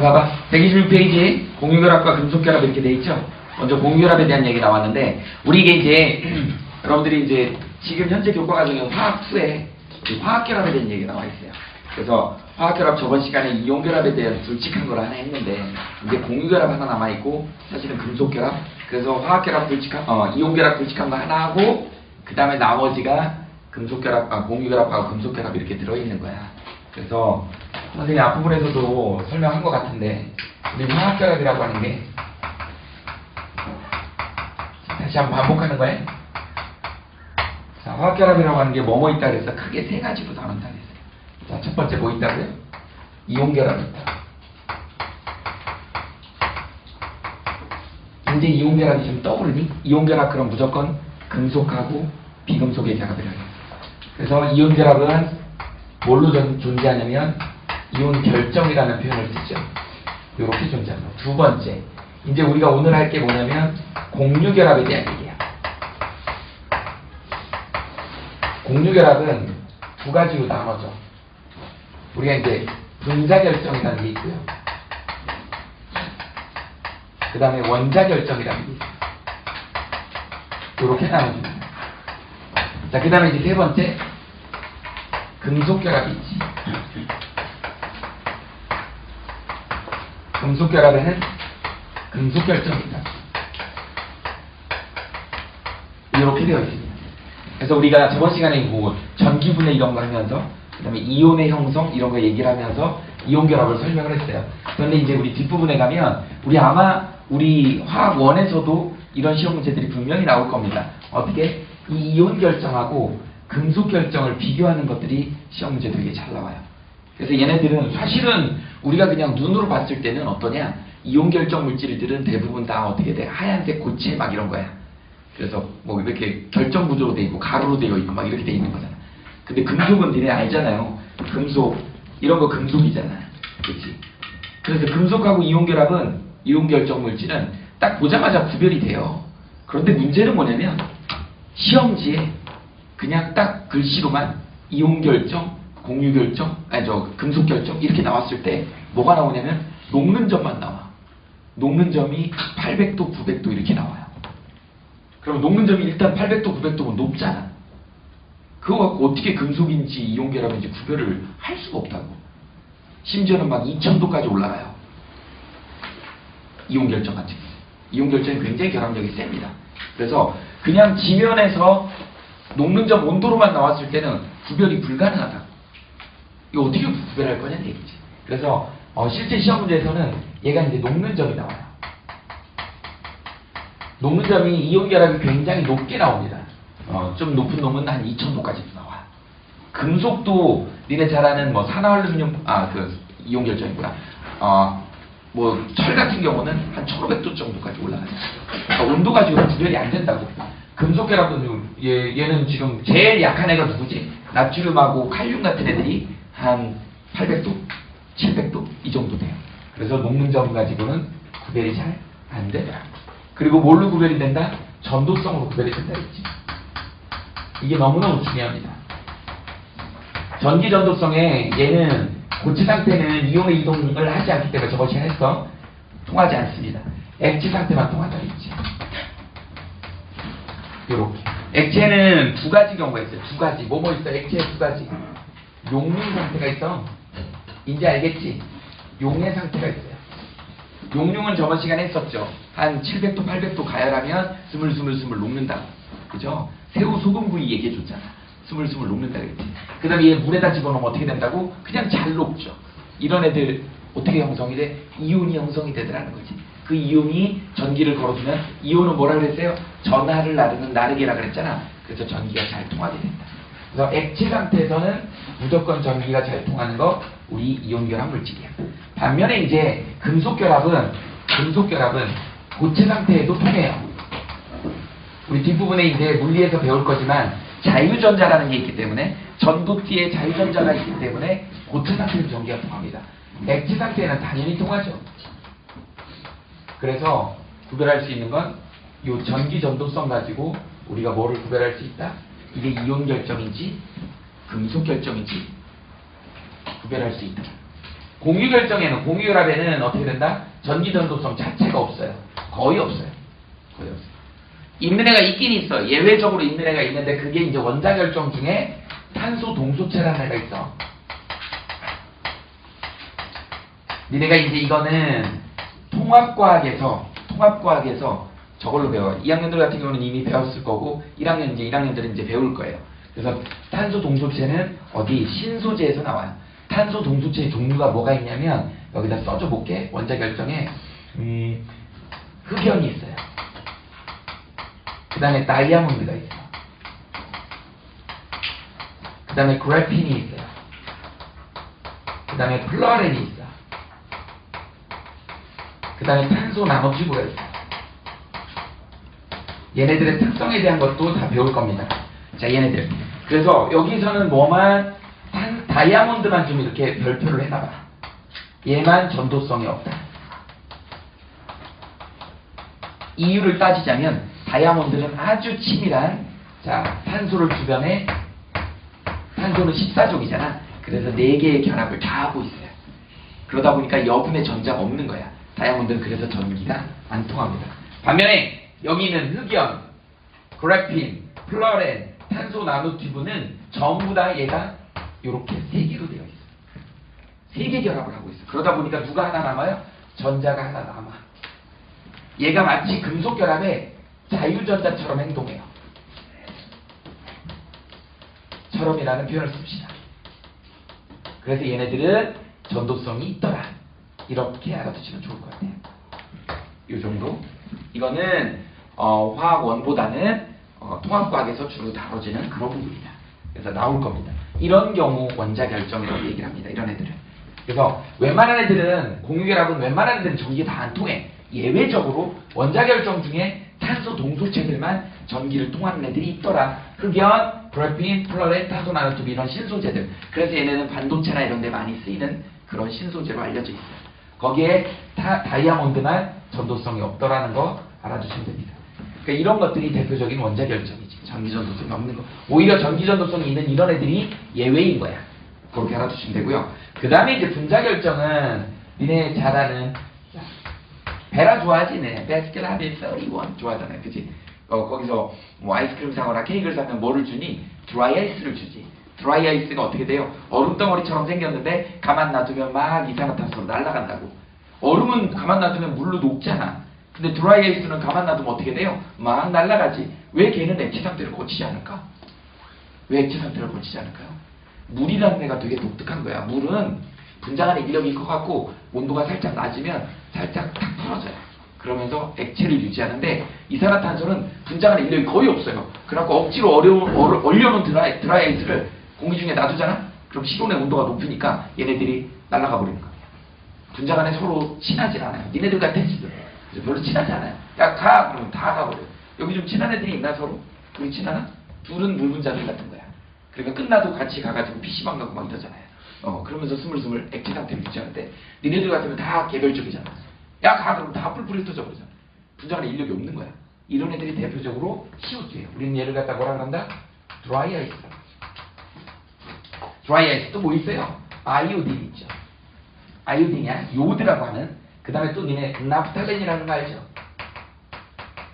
봐봐. 126페이지 공유결합과 금속결합 이렇게 돼 있죠? 먼저 공유결합에 대한 얘기 나왔는데, 우리 이게 이제, 여러분들이 이제 지금 현재 교과 과정에 화학2에 화학결합에 대한 얘기 나와 있어요. 그래서 화학결합 저번 시간에 이온결합에 대한 굵직한 걸 하나 했는데, 이제 공유결합 하나 남아있고, 사실은 금속결합. 그래서 화학결합 이온결합 굵직한 거 하나 하고, 그 다음에 나머지가 금속결합, 공유결합하고 금속결합 이렇게 들어있는 거야. 그래서 선생님 앞부분에서도 설명한 것 같은데, 우리 화학결합이라고 하는 게 다시 한번 반복하는 거예요. 자, 화학결합이라고 하는 게 뭐뭐 있다 그래서 크게 세 가지로 나눈다 그랬어요. 자, 첫 번째 뭐 있다고요? 이온결합 있다. 이제 이온결합이 좀 떠오르니? 이온결합 그럼 무조건 금속하고 비금속의 결합이라고 해요. 그래서 이온결합은 뭘로 존재하냐면 이온 결정이라는 표현을 쓰죠. 이렇게 존재합니다. 두 번째, 이제 우리가 오늘 할 게 뭐냐면 공유결합에 대한 얘기야. 공유결합은 두 가지로 나눠져. 우리가 이제 분자결정이라는 게 있고요. 그 다음에 원자결정이라는 게 있어요. 이렇게 나눠집니다. 자, 그 다음에 이제 세 번째, 금속결합이 있지. 금속결합에는 금속결정이다. 이렇게 되어 있습니다. 그래서 우리가 저번 시간에 뭐 전기분해 이런 거 하면서, 그 다음에 이온의 형성 이런 거 얘기를 하면서 이온결합을 설명을 했어요. 그런데 이제 우리 뒷부분에 가면 우리 화학1에서도 이런 시험 문제들이 분명히 나올 겁니다. 어떻게? 이 이온 결정하고 금속 결정을 비교하는 것들이 시험 문제 되게 잘 나와요. 그래서 얘네들은 사실은 우리가 그냥 눈으로 봤을 때는 어떠냐? 이온 결정 물질들은 대부분 다 어떻게 돼? 하얀색 고체 막 이런 거야. 그래서 뭐 이렇게 결정 구조로 돼 있고 가루로 되어 있고 막 이렇게 돼 있는 거잖아. 근데 금속은 니네 알잖아요. 금속 이런 거 금속이잖아. 그렇지? 그래서 금속하고 이온 결합은 이온 결정 물질은 딱 보자마자 구별이 돼요. 그런데 문제는 뭐냐면 시험지에 그냥 딱 글씨로만 이온 결정, 공유 결정, 금속 결정 이렇게 나왔을 때 뭐가 나오냐면 녹는 점만 나와. 녹는 점이 800도, 900도 이렇게 나와요. 그럼 녹는 점이 일단 800도, 900도면 높잖아. 그거 갖고 어떻게 금속인지 이온 결합인지 구별을 할 수가 없다고. 심지어는 막 2000도까지 올라가요. 이온 결정 같은 경우. 이온 결정이 굉장히 결합력이 셉니다. 그래서 그냥 지면에서 녹는 점 온도로만 나왔을 때는 구별이 불가능하다. 이거 어떻게 구별할 거냐는 얘기지. 그래서 실제 시험 문제에서는 얘가 이제 녹는 점이 나와요. 녹는 점이 이온 결합이 굉장히 높게 나옵니다. 좀 높은 놈은 한 2000도까지도 나와요. 금속도 니네 잘 아는 뭐 산화알루미늄 이온 결정이구나. 뭐 철 같은 경우는 한 1500도 정도까지 올라가요. 그러니까 온도 가지고 구별이 안 된다고. 금속 결합도 얘는 지금 제일 약한 애가 누구지? 나트륨하고 칼륨 같은 애들이 한 800도, 700도 이 정도 돼요. 그래서 녹는 점 가지고는 구별이 잘 안 돼요. 그리고 뭘로 구별이 된다? 전도성으로 구별이 된다 했지. 이게 너무너무 중요합니다. 전기 전도성에 얘는 고체 상태는 이온의 이동을 하지 않기 때문에 저번 시간에 했어. 통하지 않습니다. 액체 상태만 통한다 했지. 요렇게. 액체는 두 가지 경우가 있어요. 두 가지. 뭐뭐 있어? 액체 두 가지. 용융 상태가 있어. 이제 알겠지? 용의 상태가 있어요. 용융은 저번 시간에 했었죠. 한 700도, 800도 가열하면 스물스물 녹는다. 그죠? 새우 소금구이 얘기해줬잖아. 스물스물 녹는다 그랬지. 그 다음에 얘 물에다 집어넣으면 어떻게 된다고? 그냥 잘 녹죠. 이런 애들 어떻게 형성이 돼? 이온이 형성이 되더라는 거지. 그 이온이 전기를 걸어주면 이온은 뭐라 그랬어요? 전하를 나르는 나르게라 그랬잖아. 그래서 전기가 잘 통하게 된다. 그래서 액체 상태에서는 무조건 전기가 잘 통하는 거 우리 이온결합 물질이야. 반면에 이제 금속결합은 고체 상태에도 통해요. 우리 뒷부분에 이제 물리에서 배울 거지만 자유전자라는 게 있기 때문에 전도띠에 자유전자가 있기 때문에 고체 상태는 전기가 통합니다. 액체 상태는 당연히 통하죠. 그래서 구별할 수 있는 건 이 전기 전도성 가지고 우리가 뭐를 구별할 수 있다? 이게 이온 결정인지 금속 결정인지 구별할 수 있다. 공유결합에는 어떻게 된다? 전기전도성 자체가 없어요. 거의 없어요. 거의 없어요. 있는 애가 있긴 있어. 예외적으로 있는 애가 있는데 그게 이제 원자결정 중에 탄소 동소체라는 애가 있어. 니네가 이제 이거는 통합과학에서 저걸로 배워요. 2학년들 같은 경우는 이미 배웠을 거고 1학년들은 이제 배울 거예요. 그래서 탄소 동소체는 어디 신소재에서 나와요. 탄소 동소체의 종류가 뭐가 있냐면 여기다 써줘 볼게. 원자결정에 흑연이 있어요. 그 다음에 다이아몬드가 있어요. 그 다음에 그래핀이 있어요. 그 다음에 플러렌이 있어요. 그 다음에 탄소 나노튜브가 있어요. 얘네들의 특성에 대한 것도 다 배울 겁니다. 자, 얘네들. 그래서 여기서는 뭐만 다이아몬드만 좀 이렇게 별표를 해놔봐. 얘만 전도성이 없다. 이유를 따지자면 다이아몬드는 아주 치밀한 탄소를 주변에 탄소는 14족이잖아. 그래서 4개의 결합을 다 하고 있어요. 그러다 보니까 여분의 전자가 없는 거야. 다이아몬드는 그래서 전기가 안 통합니다. 반면에 여기 있는 흑연, 그래핀, 플러렌, 탄소 나노튜브는 전부 다 얘가 이렇게 3개로 되어 있어. 3개 결합을 하고 있어. 그러다 보니까 누가 하나 남아요? 전자가 하나 남아. 얘가 마치 금속 결합의 자유전자처럼 행동해요. 처럼이라는 표현을 씁시다. 그래서 얘네들은 전도성이 있더라. 이렇게 알아두시면 좋을 것 같아요. 이 정도. 이거는 화학원보다는 통합과학에서 주로 다뤄지는 그런 부분이다. 그래서 나올 겁니다. 이런 경우 원자결정이라고 얘기를 합니다. 이런 애들은. 그래서 웬만한 애들은 공유결합은 웬만한 애들은 전기가 다 안 통해. 예외적으로 원자결정 중에 탄소 동소체들만 전기를 통하는 애들이 있더라. 흑연, 그래핀, 플러렌, 탄소 나노튜브 이런 신소재들. 그래서 얘네는 반도체나 이런 데 많이 쓰이는 그런 신소재로 알려져 있어요. 거기에 다이아몬드만 전도성이 없더라는 거 알아두시면 됩니다. 그러니까 이런 것들이 대표적인 원자결정이지. 전기전도성이 없는 거. 오히려 전기전도성이 있는 이런 애들이 예외인 거야. 그렇게 알아두시면 되고요. 그 다음에 이제 분자결정은 니네 잘 아는 베라 좋아하지? 네. 베스킨라빈스 31 좋아하잖아요. 그치? 거기서 뭐 아이스크림 사거나 케이크를 사면 뭐를 주니? 드라이 아이스를 주지. 드라이 아이스가 어떻게 돼요? 얼음덩어리처럼 생겼는데 가만 놔두면 막 이산화탄소로 날아간다고. 얼음은 가만 놔두면 물로 녹잖아. 근데 드라이 아이스는 가만 놔두면 어떻게 돼요? 막 날아가지. 왜 걔는 액체 상태를 거치지 않을까? 왜 액체 상태를 거치지 않을까요? 물이라는 애가 되게 독특한 거야. 물은 분자간의 인력이 커갖고 온도가 살짝 낮으면 살짝 탁 풀어져요. 그러면서 액체를 유지하는데 이산화탄소는 분자간의 인력이 거의 없어요. 그래갖고 억지로 얼려놓은 드라이 아이스를 공기 중에 놔두잖아? 그럼 실온의 온도가 높으니까 얘네들이 날아가 버리는 거예요. 분자간에 서로 친하지 않아요. 니네들 같은 애들 별로 친하지 않아요. 야 가! 그러면 다 가버려요. 여기 좀 친한 애들이 있나 서로? 둘이 친하나? 둘은 물 분자들 같은 거야. 그러니까 끝나도 같이 가가지고 PC방 가고 막 이러잖아요. 그러면서 스물스물 액체 상태를 유지하는데 니네들 같으면 다 개별적이잖아. 야 가! 그러면 다 뿔뿔이 흩어져 버리잖아. 분자간에 인력이 없는 거야. 이런 애들이 대표적으로 CO2예요. 우리는 얘를 갖다 뭐라 그런다? 드라이 아이스. 드라이 아이스 또 뭐 있어요? 아이오딘 있죠. 아이오딘이야 요드라고 하는. 그 다음에 또 니네 나프탈렌이라는 거 알죠?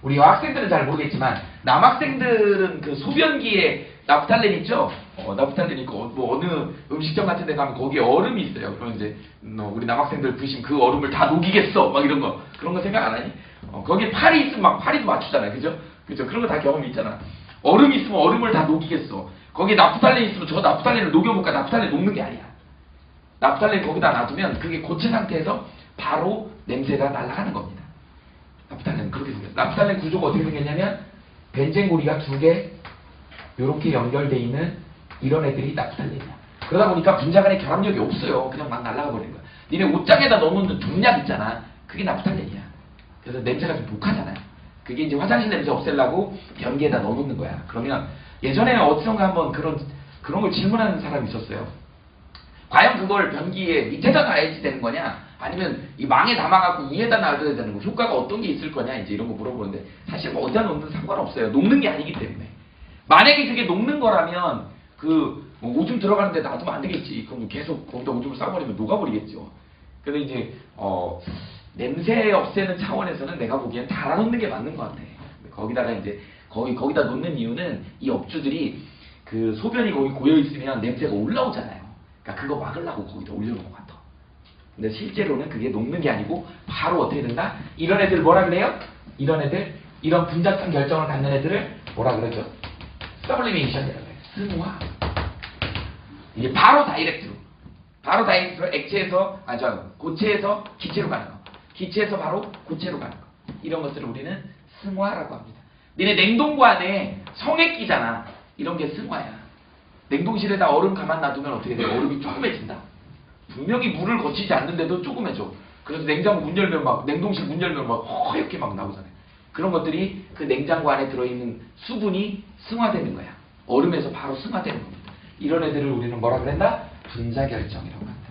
우리 여학생들은 잘 모르겠지만 남학생들은 그 소변기에 나프탈렌 있죠? 나프탈렌 있고 뭐 어느 음식점 같은 데 가면 거기에 얼음이 있어요. 그러면 이제 우리 남학생들 부심 그 얼음을 다 녹이겠어 막 이런 거. 그런 거 생각 안 하니? 거기에 팔이 있으면 막 팔이도 맞추잖아요. 그죠? 그죠? 그런 거 다 경험이 있잖아. 얼음이 있으면 얼음을 다 녹이겠어. 거기에 나프탈렌 있으면 저 나프탈렌을 녹여볼까? 나프탈렌 녹는 게 아니야. 나프탈렌 거기다 놔두면 그게 고체 상태에서 바로 냄새가 날아가는 겁니다. 나프탈렌은 그렇게 생겼어요. 나프탈렌 구조가 어떻게 생겼냐면 벤젠고리가 2개 이렇게 연결되어 있는 이런 애들이 나프탈렌이야. 그러다 보니까 분자간에 결합력이 없어요. 그냥 막 날아가 버리는 거야. 니네 옷장에다 넣어놓는 종약 있잖아. 그게 나프탈렌이야. 그래서 냄새가 좀 독하잖아요. 그게 이제 화장실 냄새 없애려고 변기에다 넣어놓는 거야. 그러면 예전에 어디선가 한번 그런 걸 질문하는 사람이 있었어요. 과연 그걸 변기에 밑에다 놔야지 되는 거냐? 아니면 이 망에 담아갖고 위에다 놔둬야 되는 거? 효과가 어떤 게 있을 거냐? 이제 이런 거 물어보는데 사실 뭐 어디다 놓는 상관없어요. 녹는 게 아니기 때문에. 만약에 그게 녹는 거라면 뭐 오줌 들어가는데 놔두면 안 되겠지. 그럼 계속 거기다 오줌을 싸버리면 녹아버리겠죠. 그래서 이제 냄새 없애는 차원에서는 내가 보기엔 달아놓는 게 맞는 것 같아. 거기다가 이제 거기다 놓는 이유는 이 업주들이 그 소변이 거기 고여 있으면 냄새가 올라오잖아요. 그러니까 그거 막으려고 거기다 올려놓은 것 같아. 근데 실제로는 그게 녹는 게 아니고 바로 어떻게 된다? 이런 애들 뭐라 그래요? 이런 애들, 이런 분자성 결정을 갖는 애들을 뭐라 그러죠? 서블리메이션이라고 해요. 승화. 이게 바로 다이렉트로 액체에서 고체에서 기체로 가는 거, 기체에서 바로 고체로 가는 거, 이런 것들을 우리는 승화라고 합니다. 니네 냉동고 안에 성액기잖아. 이런 게 승화야. 냉동실에다 얼음 가만 놔두면 어떻게 돼? 얼음이 조그매진다. 분명히 물을 거치지 않는데도 조그매져. 그래서 냉장고 문 열면 막, 냉동실 문 열면 막 허옇게 막 나오잖아요. 그런 것들이 그 냉장고 안에 들어있는 수분이 승화되는 거야. 얼음에서 바로 승화되는 겁니다. 이런 애들을 우리는 뭐라 그랬나? 분자결정이라고 한다.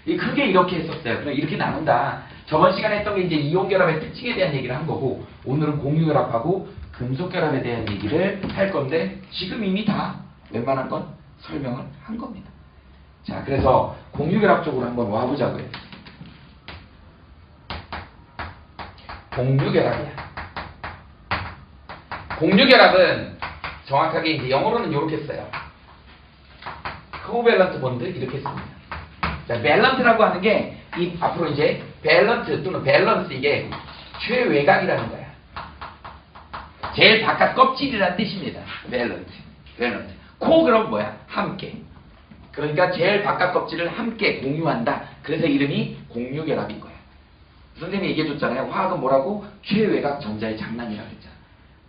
크게 이렇게 했었어요. 그럼 이렇게 나눈다. 저번 시간에 했던 게 이제 이온결합의 특징에 대한 얘기를 한 거고, 오늘은 공유결합하고 금속결합에 대한 얘기를 할 건데, 지금 이미 다 웬만한 건 설명을 한 겁니다. 자, 그래서 공유결합 쪽으로 한번 와보자고요. 공유결합이야. 공유결합은 정확하게 이제 영어로는 이렇게 써요. 코밸런트 본드 이렇게 씁니다. 자, 밸런트라고 하는 게 이 앞으로 이제 밸런트 또는 밸런스, 이게 최외곽이라는 거야. 제일 바깥 껍질이라는 뜻입니다. 밸런트. 코 그럼 뭐야? 함께. 그러니까 제일 바깥 껍질을 함께 공유한다. 그래서 이름이 공유결합인 거야. 선생님이 얘기해줬잖아요. 화학은 뭐라고? 최외곽 전자의 장난이라고 했잖아.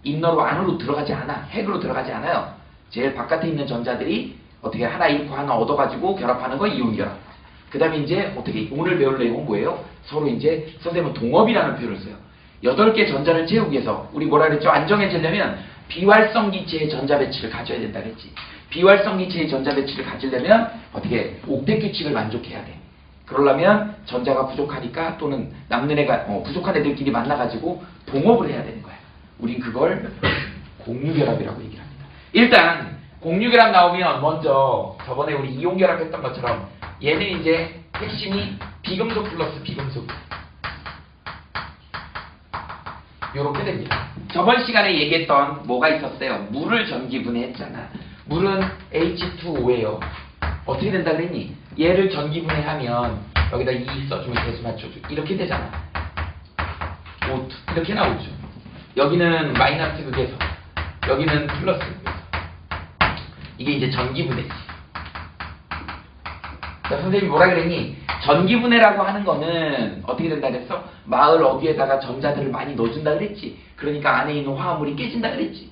인너로 안으로 들어가지 않아. 핵으로 들어가지 않아요. 제일 바깥에 있는 전자들이 어떻게 하나 잃고 하나 얻어가지고 결합하는 거 이온결합. 그 다음에 이제 어떻게 오늘 배울 내용은 뭐예요? 서로 이제 선생님은 동업이라는 표현을 써요. 8개 전자를 채우기 위해서 우리 뭐라 그랬죠? 안정해지려면 비활성 기체의 전자 배치를 가져야 된다 그랬지. 비활성 기체의 전자 배치를 가지려면 어떻게 옥텟 규칙을 만족해야 돼. 그러려면 전자가 부족하니까 또는 남는 애가 부족한 애들끼리 만나가지고 동업을 해야 되는 거야. 우린 그걸 공유결합이라고 얘기를 합니다. 일단 공유결합 나오면 먼저 저번에 우리 이온결합 했던 것처럼 얘는 이제 핵심이 비금속 플러스 비금속 요렇게 됩니다. 저번 시간에 얘기했던 뭐가 있었어요? 물을 전기분해했잖아. 물은 H2O예요. 어떻게 된다 그랬니? 얘를 전기분해하면 여기다 2 써주면 대수 맞춰줘. 이렇게 되잖아. O2 이렇게 나오죠. 여기는 마이너스 극에서 여기는 플러스 극에서 이게 이제 전기분해지. 자, 선생님이 뭐라 그랬니? 전기분해라고 하는 거는 어떻게 된다 그랬어? 마을 어귀에다가 전자들을 많이 넣어준다 그랬지. 그러니까 안에 있는 화합물이 깨진다 그랬지.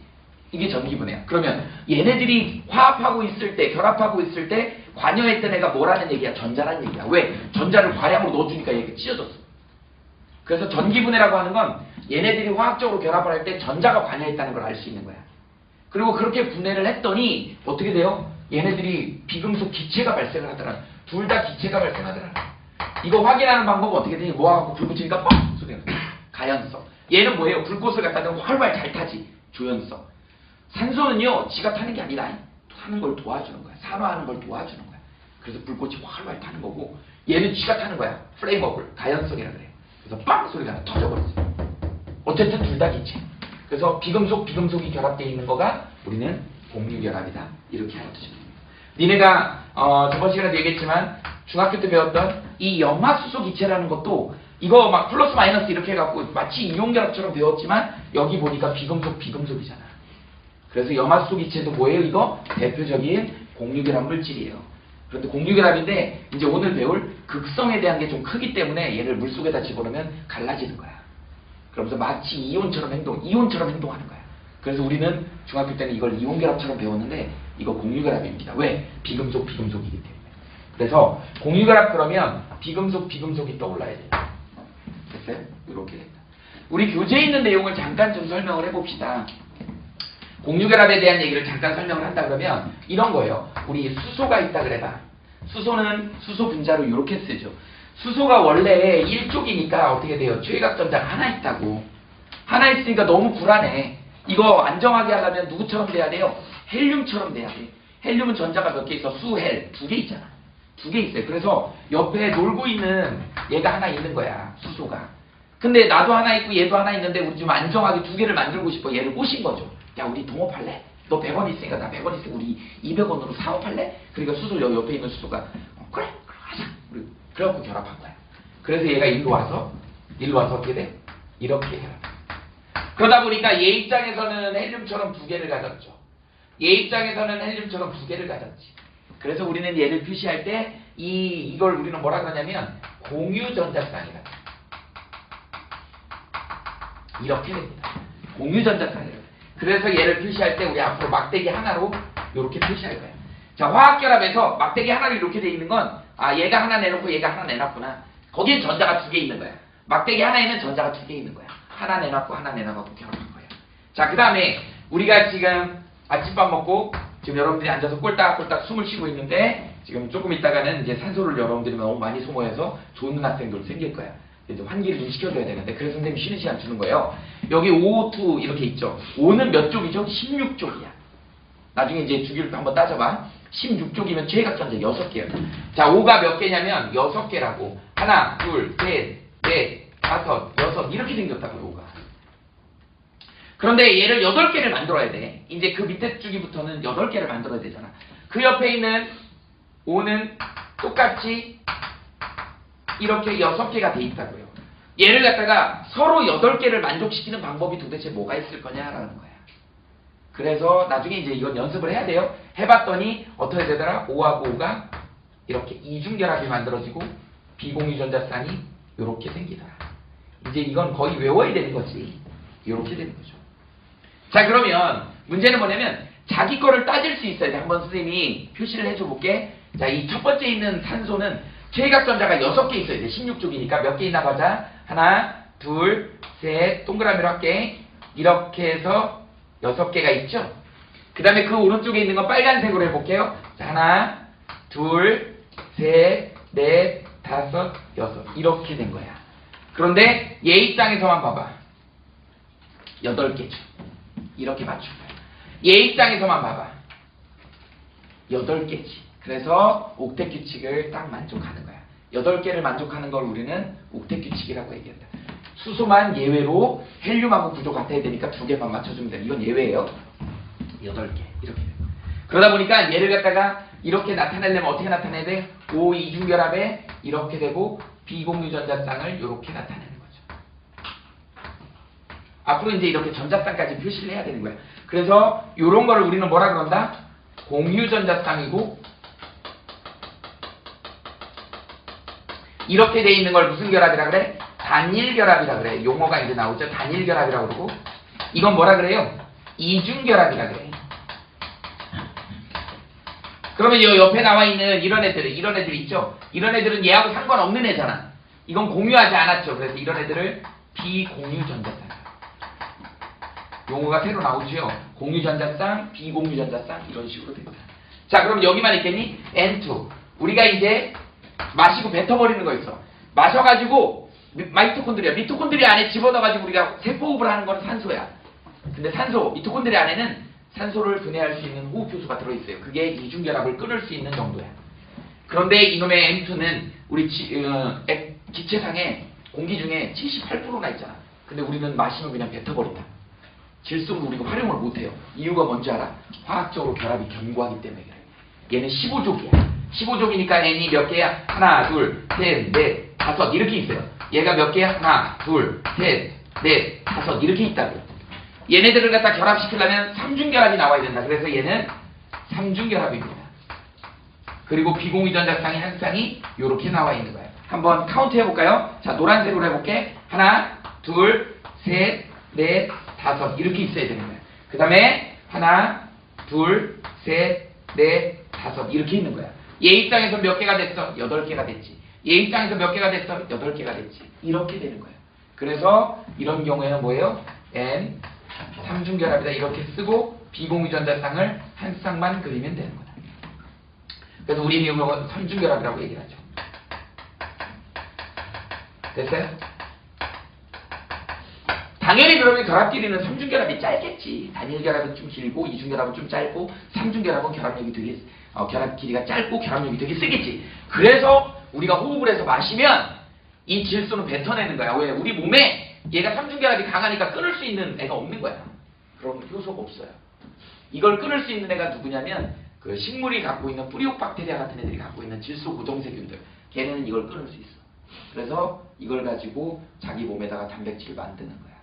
이게 전기분해야. 그러면 얘네들이 화합하고 있을 때, 결합하고 있을 때 관여했던 애가 뭐라는 얘기야? 전자라는 얘기야. 왜? 전자를 과량으로 넣어주니까 얘가 찢어졌어. 그래서 전기분해라고 하는 건 얘네들이 화학적으로 결합을 할 때 전자가 관여했다는 걸 알 수 있는 거야. 그리고 그렇게 분해를 했더니 어떻게 돼요? 얘네들이 비금속 기체가 발생을 하더라. 둘 다 기체가 발생하더라. 이거 확인하는 방법은 어떻게 되니? 뭐하고 불 붙이니까 뻥! 소리가 나. 가연성. 얘는 뭐예요? 불꽃을 갖다 대면 활발 잘 타지. 조연성. 산소는요, 지가 타는 게 아니라 타는 걸 도와주는 거야. 산화하는 걸 도와주는 거야. 그래서 불꽃이 활발 타는 거고, 얘는 지가 타는 거야. 플레이머블. 가연성이라 그래요. 그래서 빵! 소리가 나. 터져버리지. 어쨌든 둘 다 기체. 그래서 비금속이 결합되어 있는 거가 우리는 공유결합이다. 이렇게 알아두시면 됩니다. 니네가 저번 시간에도 얘기했지만 중학교 때 배웠던 이 염화수소 기체라는 것도 이거 막 플러스 마이너스 이렇게 해갖고 마치 이온결합처럼 배웠지만 여기 보니까 비금속이잖아. 그래서 염화수소 기체도 뭐예요? 이거 대표적인 공유결합 물질이에요. 그런데 공유결합인데 이제 오늘 배울 극성에 대한 게 좀 크기 때문에 얘를 물속에다 집어넣으면 갈라지는 거야. 그러면서 마치 이온처럼 행동하는 거야. 그래서 우리는 중학교 때는 이걸 이온결합처럼 배웠는데 이거 공유결합입니다. 왜? 비금속이기 때문에. 그래서 공유결합 그러면 비금속이 떠올라야 돼요. 됐어요? 이렇게 된다. 우리 교재에 있는 내용을 잠깐 좀 설명을 해봅시다. 공유결합에 대한 얘기를 잠깐 설명을 한다 그러면 이런 거예요. 우리 수소가 있다 그래봐. 수소는 수소 분자로 이렇게 쓰죠. 수소가 원래 1쪽이니까 어떻게 돼요? 최외곽 전자가 하나 있다고. 하나 있으니까 너무 불안해. 이거 안정하게 하려면 누구처럼 돼야 돼요? 헬륨처럼 돼야 돼. 헬륨은 전자가 몇 개 있어? 수헬 2개 있잖아. 2개 있어요. 그래서 옆에 놀고 있는 얘가 하나 있는 거야. 수소가. 근데 나도 하나 있고 얘도 하나 있는데 우리 좀 안정하게 2개를 만들고 싶어. 얘를 꼬신 거죠. 야, 우리 동업할래? 너 100원 있으니까 나 100원 있으니까 우리 200원으로 사업할래? 그러니까 수소 여기 옆에 있는 수소가 그래 하자. 우리 그래갖고 결합한 거야. 그래서 얘가 일로 와서 어떻게 돼? 이렇게 결합. 그러다 보니까 얘 입장에서는 헬륨처럼 2개를 가졌죠. 얘 입장에서는 헬륨처럼 2개를 가졌지. 그래서 우리는 얘를 표시할 때 이걸 우리는 뭐라 그러냐면 공유전자쌍이라. 이렇게 됩니다. 공유전자쌍이라. 그래서 얘를 표시할 때 우리 앞으로 막대기 하나로 이렇게 표시할 거야. 자, 화학결합에서 막대기 하나로 이렇게 돼 있는 건 얘가 하나 내놓고 얘가 하나 내놨구나. 거기에 전자가 2개 있는 거야. 막대기 하나에는 전자가 2개 있는 거야. 하나 내놨고 하나 내놔갖고 결합한 거야. 자, 그 다음에 우리가 지금 아침밥 먹고 지금 여러분들이 앉아서 꼴딱꼴딱 숨을 쉬고 있는데 지금 조금 있다가는 이제 산소를 여러분들이 너무 많이 소모해서 좋은 학생들 생길 거야. 이제 환기를 좀 시켜줘야 되는데 그래서 선생님이 쉬는 시간 주는 거예요. 여기 O2 이렇게 있죠. O는 몇 쪽이죠? 16쪽이야. 나중에 이제 주기율도 한번 따져봐. 16쪽이면 최각전자 6개예요. 자, O가 몇 개냐면 6개라고. 하나, 둘, 셋, 넷, 다섯, 여섯 이렇게 생겼다고요. O가. 그런데 얘를 8개를 만들어야 돼. 이제 그 밑에 주기부터는 8개를 만들어야 되잖아. 그 옆에 있는 O는 똑같이 이렇게 6개가 돼 있다고요. 얘를 갖다가 서로 8개를 만족시키는 방법이 도대체 뭐가 있을 거냐라는 거야. 그래서 나중에 이제 이건 연습을 해야 돼요. 해봤더니 어떻게 되더라? O하고 O가 이렇게 이중결합이 만들어지고 비공유전자쌍이 이렇게 생기더라. 이제 이건 거의 외워야 되는 거지. 이렇게 되는 거죠. 자, 그러면 문제는 뭐냐면 자기 거를 따질 수 있어야 돼. 한번 선생님이 표시를 해줘 볼게. 자, 이 첫 번째 있는 산소는 최각전자가 6개 있어야 돼. 16쪽이니까 몇 개 있나 보자. 하나, 둘, 셋, 동그라미로 할게. 이렇게 해서 6개가 있죠. 그 다음에 그 오른쪽에 있는 건 빨간색으로 해볼게요. 자, 하나, 둘, 셋, 넷, 다섯, 여섯 이렇게 된 거야. 그런데 얘 입장에서만 봐봐. 8개죠. 이렇게 맞춘 거야. 얘 입장에서만 봐봐. 8개지. 그래서 옥텟 규칙을 딱 만족하는 거야. 8개를 만족하는 걸 우리는 옥텟 규칙이라고 얘기한다. 수소만 예외로 헬륨하고 구조 같아야 되니까 2개만 맞춰주면 돼. 이건 예외예요. 8개. 이렇게 돼. 그러다 보니까 얘를 갖다가 이렇게 나타내려면 어떻게 나타내야 돼? O 이중결합에 이렇게 되고 비공유전자쌍을 이렇게 나타내는 거죠. 앞으로 이제 이렇게 전자쌍까지 표시를 해야 되는 거야. 그래서 이런 거를 우리는 뭐라 그런다? 공유전자쌍이고 이렇게 돼 있는 걸 무슨 결합이라 그래? 단일결합이라 그래. 용어가 이제 나오죠. 단일결합이라고 그러고 이건 뭐라 그래요? 이중결합이라 그래. 그러면 이 옆에 나와 있는 이런 애들 있죠? 이런 애들은 얘하고 상관없는 애잖아. 이건 공유하지 않았죠. 그래서 이런 애들을 비공유전자쌍. 용어가 새로 나오죠. 공유전자쌍, 비공유전자쌍 이런 식으로 됩니다. 자, 그럼 여기만 있겠니? N2. 우리가 이제 마시고 뱉어버리는 거 있어. 마셔가지고 미토콘드리아 안에 집어넣어가지고 우리가 세포호흡을 하는 건 산소야. 근데 미토콘드리아 안에는 산소를 분해할 수 있는 호흡효소가 들어있어요. 그게 이중결합을 끊을 수 있는 정도야. 그런데 이놈의 M2는 우리 기체상에 공기 중에 78%나 있잖아. 근데 우리는 마시면 그냥 뱉어버린다. 질소는 우리가 활용을 못해요. 이유가 뭔지 알아? 화학적으로 결합이 견고하기 때문에 그래. 얘는 15족이야. 15족이니까 N이 몇 개야? 하나, 둘, 셋, 넷, 다섯 이렇게 있어요. 얘가 몇 개야? 하나, 둘, 셋, 넷, 다섯 이렇게 있다고요. 얘네들을 갖다 결합시키려면 3중결합이 나와야 된다. 그래서 얘는 3중결합입니다. 그리고 비공유전자쌍이 한 쌍이 이렇게 나와 있는 거예요. 한번 카운트 해볼까요? 자, 노란색으로 해볼게. 하나, 둘, 셋, 넷, 다섯 이렇게 있어야 되는 거예요. 그 다음에 하나, 둘, 셋, 넷, 다섯 이렇게 있는 거야. 얘 입장에서 몇 개가 됐어? 8개가 됐지. 얘 입장에서 몇 개가 됐어? 8개가 됐지. 이렇게 되는 거예요. 그래서 이런 경우에는 뭐예요? N 3중결합이다 이렇게 쓰고 비공유전자쌍을 한 쌍만 그리면 되는 거다. 그래서 우리 이거 3중결합이라고 얘기를 하죠. 됐어요? 당연히 그러면 결합끼리는 삼중결합이 짧겠지. 단일결합은 좀 길고 이중결합은 좀 짧고 삼중결합은 결합력이 되게 결합 길이가 짧고 결합력이 되게 세겠지. 그래서 우리가 호흡을 해서 마시면 이 질소는 뱉어내는 거야. 왜? 우리 몸에 얘가 삼중결합이 강하니까 끊을 수 있는 애가 없는 거야. 그럼 효소가 없어요. 이걸 끊을 수 있는 애가 누구냐면 그 식물이 갖고 있는 뿌리옥박테리아 같은 애들이 갖고 있는 질소 고정세균들. 걔네는 이걸 끊을 수 있어. 그래서 이걸 가지고 자기 몸에다가 단백질을 만드는 거야.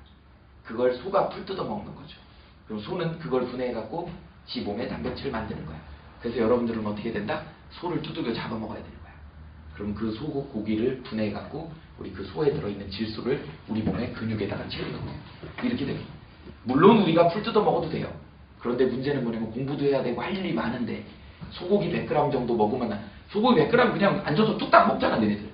그걸 소가 풀 뜯어 먹는 거죠. 그럼 소는 그걸 분해해갖고 지 몸에 단백질을 만드는 거야. 그래서 여러분들은 어떻게 된다? 소를 두들겨 잡아먹어야 되는 거야. 그럼 그 소 고기를 분해해갖고 우리 그 소에 들어있는 질소를 우리 몸의 근육에다가 채우는 거야. 이렇게 됩니다. 물론 우리가 풀 뜯어 먹어도 돼요. 그런데 문제는 뭐냐면 공부도 해야 되고 할 일이 많은데 소고기 100g 정도 먹으면 소고기 100g 그냥 앉아서 뚝딱 먹잖아 너네들.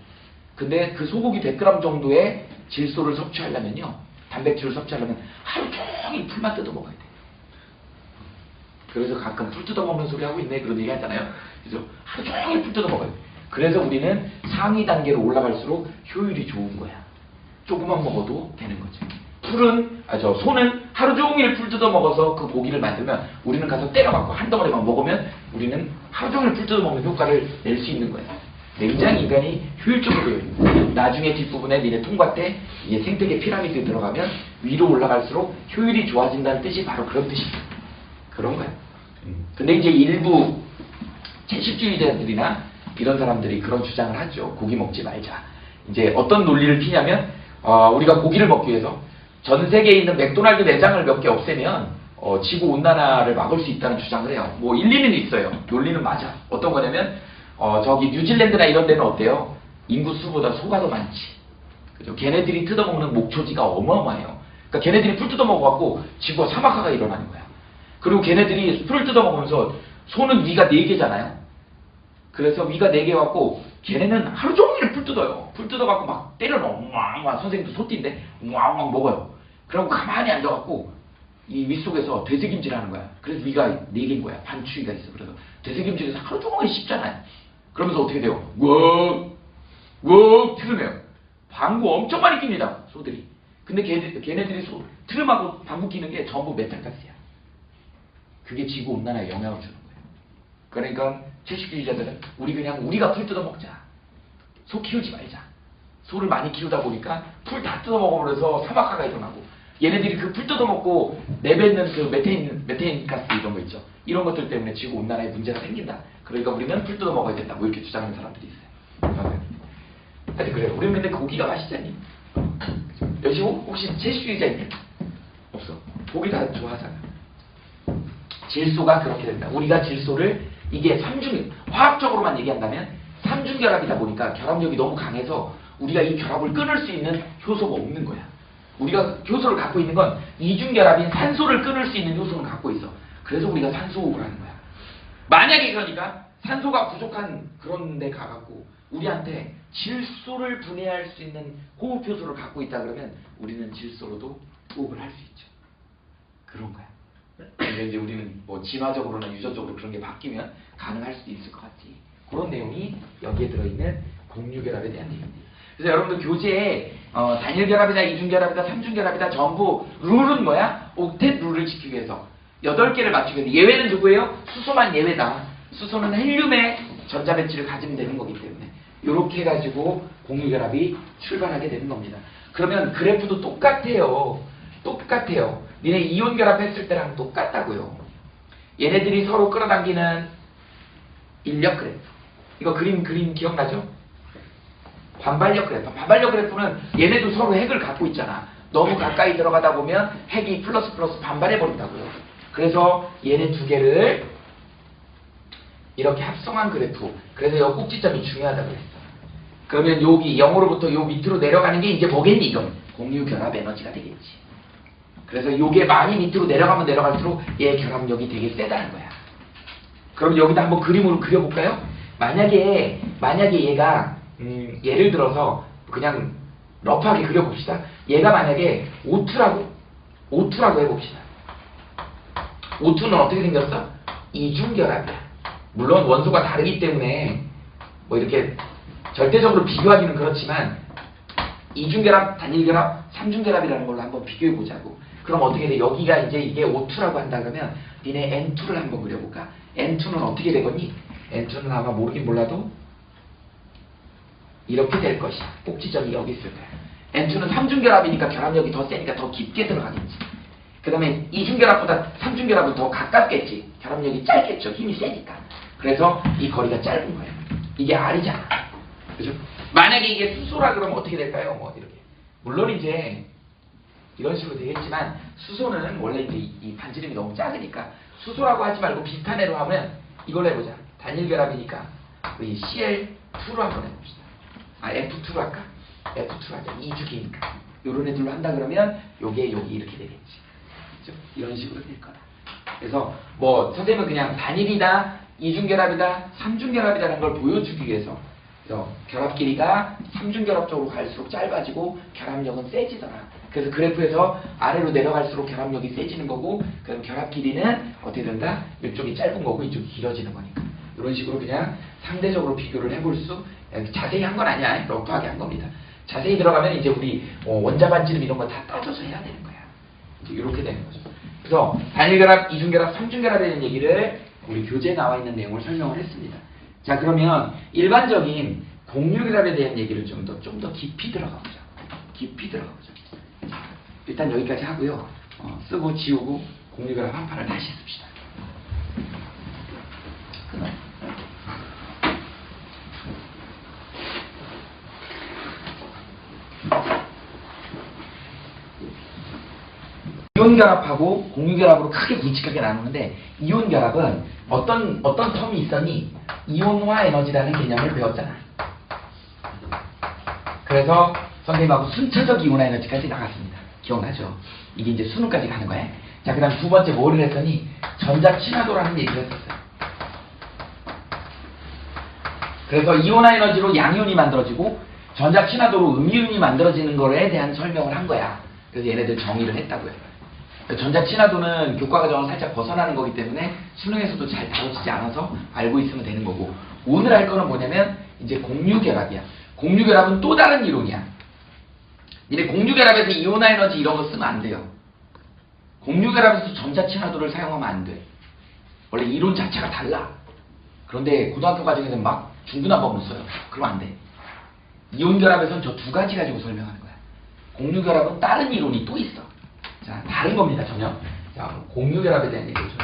근데 그 소고기 100g 정도의 질소를 섭취하려면요, 단백질을 섭취하려면 하루 종일 풀만 뜯어 먹어야 돼. 그래서 가끔 풀 뜯어 먹는 소리 하고 있네 그런 얘기 하잖아요. 그래서 하루 종일 풀 뜯어 먹어요. 그래서 우리는 상위 단계로 올라갈수록 효율이 좋은 거야. 조금만 먹어도 되는 거죠. 소는 하루 종일 풀 뜯어 먹어서 그 고기를 만들면 우리는 가서 때려갖고 한 덩어리만 먹으면 우리는 하루 종일 풀 뜯어 먹는 효과를 낼 수 있는 거야. 굉장히 인간이 효율적으로 되어 있는 거야. 나중에 뒷부분에 니네 통과 때 이제 생태계 피라미드에 들어가면 위로 올라갈수록 효율이 좋아진다는 뜻이 바로 그런 뜻이야. 그런 거야. 근데 이제 일부 채식주의자들이나 이런 사람들이 그런 주장을 하죠. 고기 먹지 말자. 이제 어떤 논리를 피냐면 우리가 고기를 먹기 위해서 전 세계에 있는 맥도날드 매장을 몇 개 없애면 지구 온난화를 막을 수 있다는 주장을 해요. 뭐 일리는 있어요. 논리는 맞아. 어떤 거냐면 저기 뉴질랜드나 이런 데는 어때요? 인구수보다 소가 더 많지. 그죠? 걔네들이 뜯어먹는 목초지가 어마어마해요. 그러니까 걔네들이 풀 뜯어먹어갖고 지구가 사막화가 일어나는 거야. 그리고 걔네들이 풀을 뜯어먹으면서 소는 위가 4개잖아요. 그래서 위가 4개 갖고 걔네는 하루 종일 풀 뜯어요. 풀 뜯어갖고 막 때려넣어. 와 선생님도 소띠인데 왕왕 먹어요. 그러고 가만히 앉아갖고 이 윗속에서 되새김질 하는 거야. 그래서 위가 4개인 거야. 반추위가 있어. 그래서 되새김질에서 하루 종일 씹잖아요. 그러면서 어떻게 돼요? 웍 트름해요. 방구 엄청 많이 낍니다. 소들이. 근데 걔네들이 트름하고 방구 끼는 게 전부 메탄가스야. 그게 지구 온난화에 영향을 주는 거예요. 그러니까 채식주의자들은 우리가 풀 뜯어 먹자. 소 키우지 말자. 소를 많이 키우다 보니까 풀 다 뜯어 먹어버려서 사막화가 일어나고 얘네들이 그 풀 뜯어 먹고 내뱉는 그 메테인 가스 이런 거 있죠. 이런 것들 때문에 지구 온난화에 문제가 생긴다. 그러니까 우리는 풀 뜯어 먹어야 된다. 뭐 이렇게 주장하는 사람들이 있어요. 하여튼 그래. 우리는 근데 고기가 맛있잖니. 여시 혹시 채식주의자 있냐? 없어. 고기 다 좋아하잖아. 질소가 그렇게 된다. 우리가 질소를 이게 화학적으로만 얘기한다면 삼중결합이다 보니까 결합력이 너무 강해서 우리가 이 결합을 끊을 수 있는 효소가 없는 거야. 우리가 효소를 갖고 있는 건 이중결합인 산소를 끊을 수 있는 효소는 갖고 있어. 그래서 우리가 산소호흡을 하는 거야. 만약에 그러니까 산소가 부족한 그런 데 가갖고 우리한테 질소를 분해할 수 있는 호흡 효소를 갖고 있다 그러면 우리는 질소로도 호흡을 할 수 있죠. 그런 거야. 근데 이제 우리는 뭐 진화적으로나 유전적으로 그런 게 바뀌면 가능할 수도 있을 것 같지. 그런 내용이 여기에 들어있는 공유결합에 대한 내용입니다. 그래서 여러분들 교재에 단일결합이다, 이중결합이다, 삼중결합이다 전부 룰은 뭐야? 옥텟 룰을 지키기 위해서 8개를 맞추기 위해서. 예외는 누구예요? 수소만 예외다. 수소는 헬륨의 전자배치를 가지면 되는 거기 때문에 이렇게 해가지고 공유결합이 출발하게 되는 겁니다. 그러면 그래프도 똑같아요. 니네 이온결합 했을 때랑 똑같다고요. 얘네들이 서로 끌어당기는 인력 그래프. 이거 그림 기억나죠? 반발력 그래프. 반발력 그래프는 얘네도 서로 핵을 갖고 있잖아. 너무 가까이 들어가다 보면 핵이 플러스 반발해버린다고요. 그래서 얘네 두 개를 이렇게 합성한 그래프. 그래서 이 꼭지점이 중요하다고 그랬어. 그러면 여기 0으로부터 요 밑으로 내려가는 게 이제 뭐겠니? 이건 공유결합 에너지가 되겠지. 그래서 요게 많이 밑으로 내려가면 내려갈수록 얘 결합력이 되게 세다는 거야. 그럼 여기다 한번 그림으로 그려볼까요? 만약에 얘가 예를 들어서 그냥 러프하게 그려봅시다. 얘가 만약에 O2라고 해봅시다. O2는 어떻게 생겼어? 이중결합이야. 물론 원소가 다르기 때문에 뭐 이렇게 절대적으로 비교하기는 그렇지만 이중결합, 단일결합, 삼중결합이라는 걸로 한번 비교해 보자고. 그럼 어떻게 돼? 여기가 이제 이게 O2라고 한다 그러면 니네 N2를 한번 그려볼까? N2는 어떻게 되겠니? N2는 아마 모르긴 몰라도 이렇게 될 것이야. 꼭지점이 여기 있을 거야. N2는 삼중결합이니까 결합력이 더 세니까 더 깊게 들어가겠지. 그 다음에 이중결합보다 삼중결합은 더 가깝겠지. 결합력이 짧겠죠. 힘이 세니까. 그래서 이 거리가 짧은 거예요. 이게 R이잖아. 그죠? 만약에 이게 수소라 그러면 어떻게 될까요? 뭐 이렇게. 물론 이제 이런 식으로 되겠지만 수소는 원래 이제 이 반지름이 너무 작으니까 수소라고 하지 말고 비슷한 애로 하면 이걸로 해보자. 단일결합이니까 우리 Cl2로 한번 해봅시다. 아 F2로 할까? F2로 하자. 2주기니까. 요런 애들로 한다 그러면 요게 여기 이렇게 되겠지. 그죠? 이런 식으로 될 거다. 그래서 뭐 선생님은 그냥 단일이다, 이중결합이다, 삼중결합이라는 걸 보여주기 위해서 그래서 결합 길이가 삼중결합 쪽으로 갈수록 짧아지고 결합력은 세지더라. 그래서 그래프에서 아래로 내려갈수록 결합력이 세지는 거고 그럼 결합 길이는 어떻게 된다? 이쪽이 짧은 거고 이쪽이 길어지는 거니까. 이런 식으로 그냥 상대적으로 비교를 해볼 수 자세히 한 건 아니야. 러프하게 한 겁니다. 자세히 들어가면 이제 우리 원자 반지름 이런 거 다 따져서 해야 되는 거야. 이제 이렇게 되는 거죠. 그래서 단일결합, 이중결합, 삼중결합에 대한 얘기를 우리 교재에 나와 있는 내용을 설명을 했습니다. 자 그러면 일반적인 공유결합에 대한 얘기를 좀 더 깊이 들어가 보자. 깊이 들어가 보자. 일단 여기까지 하고요. 쓰고 지우고 공유결합 한 판을 다시 씁시다. 이온결합하고 공유결합으로 크게 굵직하게 나누는데 이온결합은 어떤 텀이 있었니? 이온화 에너지라는 개념을 배웠잖아. 그래서 선생님하고 순차적 이온화 에너지까지 나갔습니다. 기억나죠? 이게 이제 수능까지 가는 거야. 자, 그 다음 두 번째 뭐를 했더니 전자 친화도라는 얘기를 했었어요. 그래서 이온화 에너지로 양이온이 만들어지고 전자 친화도로 음이온이 만들어지는 거에 대한 설명을 한 거야. 그래서 얘네들 정의를 했다고요. 전자 친화도는 교과 과정을 살짝 벗어나는 거기 때문에 수능에서도 잘 다뤄지지 않아서 알고 있으면 되는 거고 오늘 할 거는 뭐냐면 이제 공유결합이야. 공유결합은 또 다른 이론이야. 이제 공유결합에서 이온화 에너지 이런 거 쓰면 안 돼요. 공유결합에서 전자 친화도를 사용하면 안 돼. 원래 이론 자체가 달라. 그런데 고등학교 과정에서는 막 중구난방으로 써요. 그러면 안 돼. 이온결합에서는 저 두 가지 가지고 설명하는 거야. 공유결합은 다른 이론이 또 있어. 자, 다른 겁니다, 전혀. 자, 공유결합에 대한 얘기를 좀.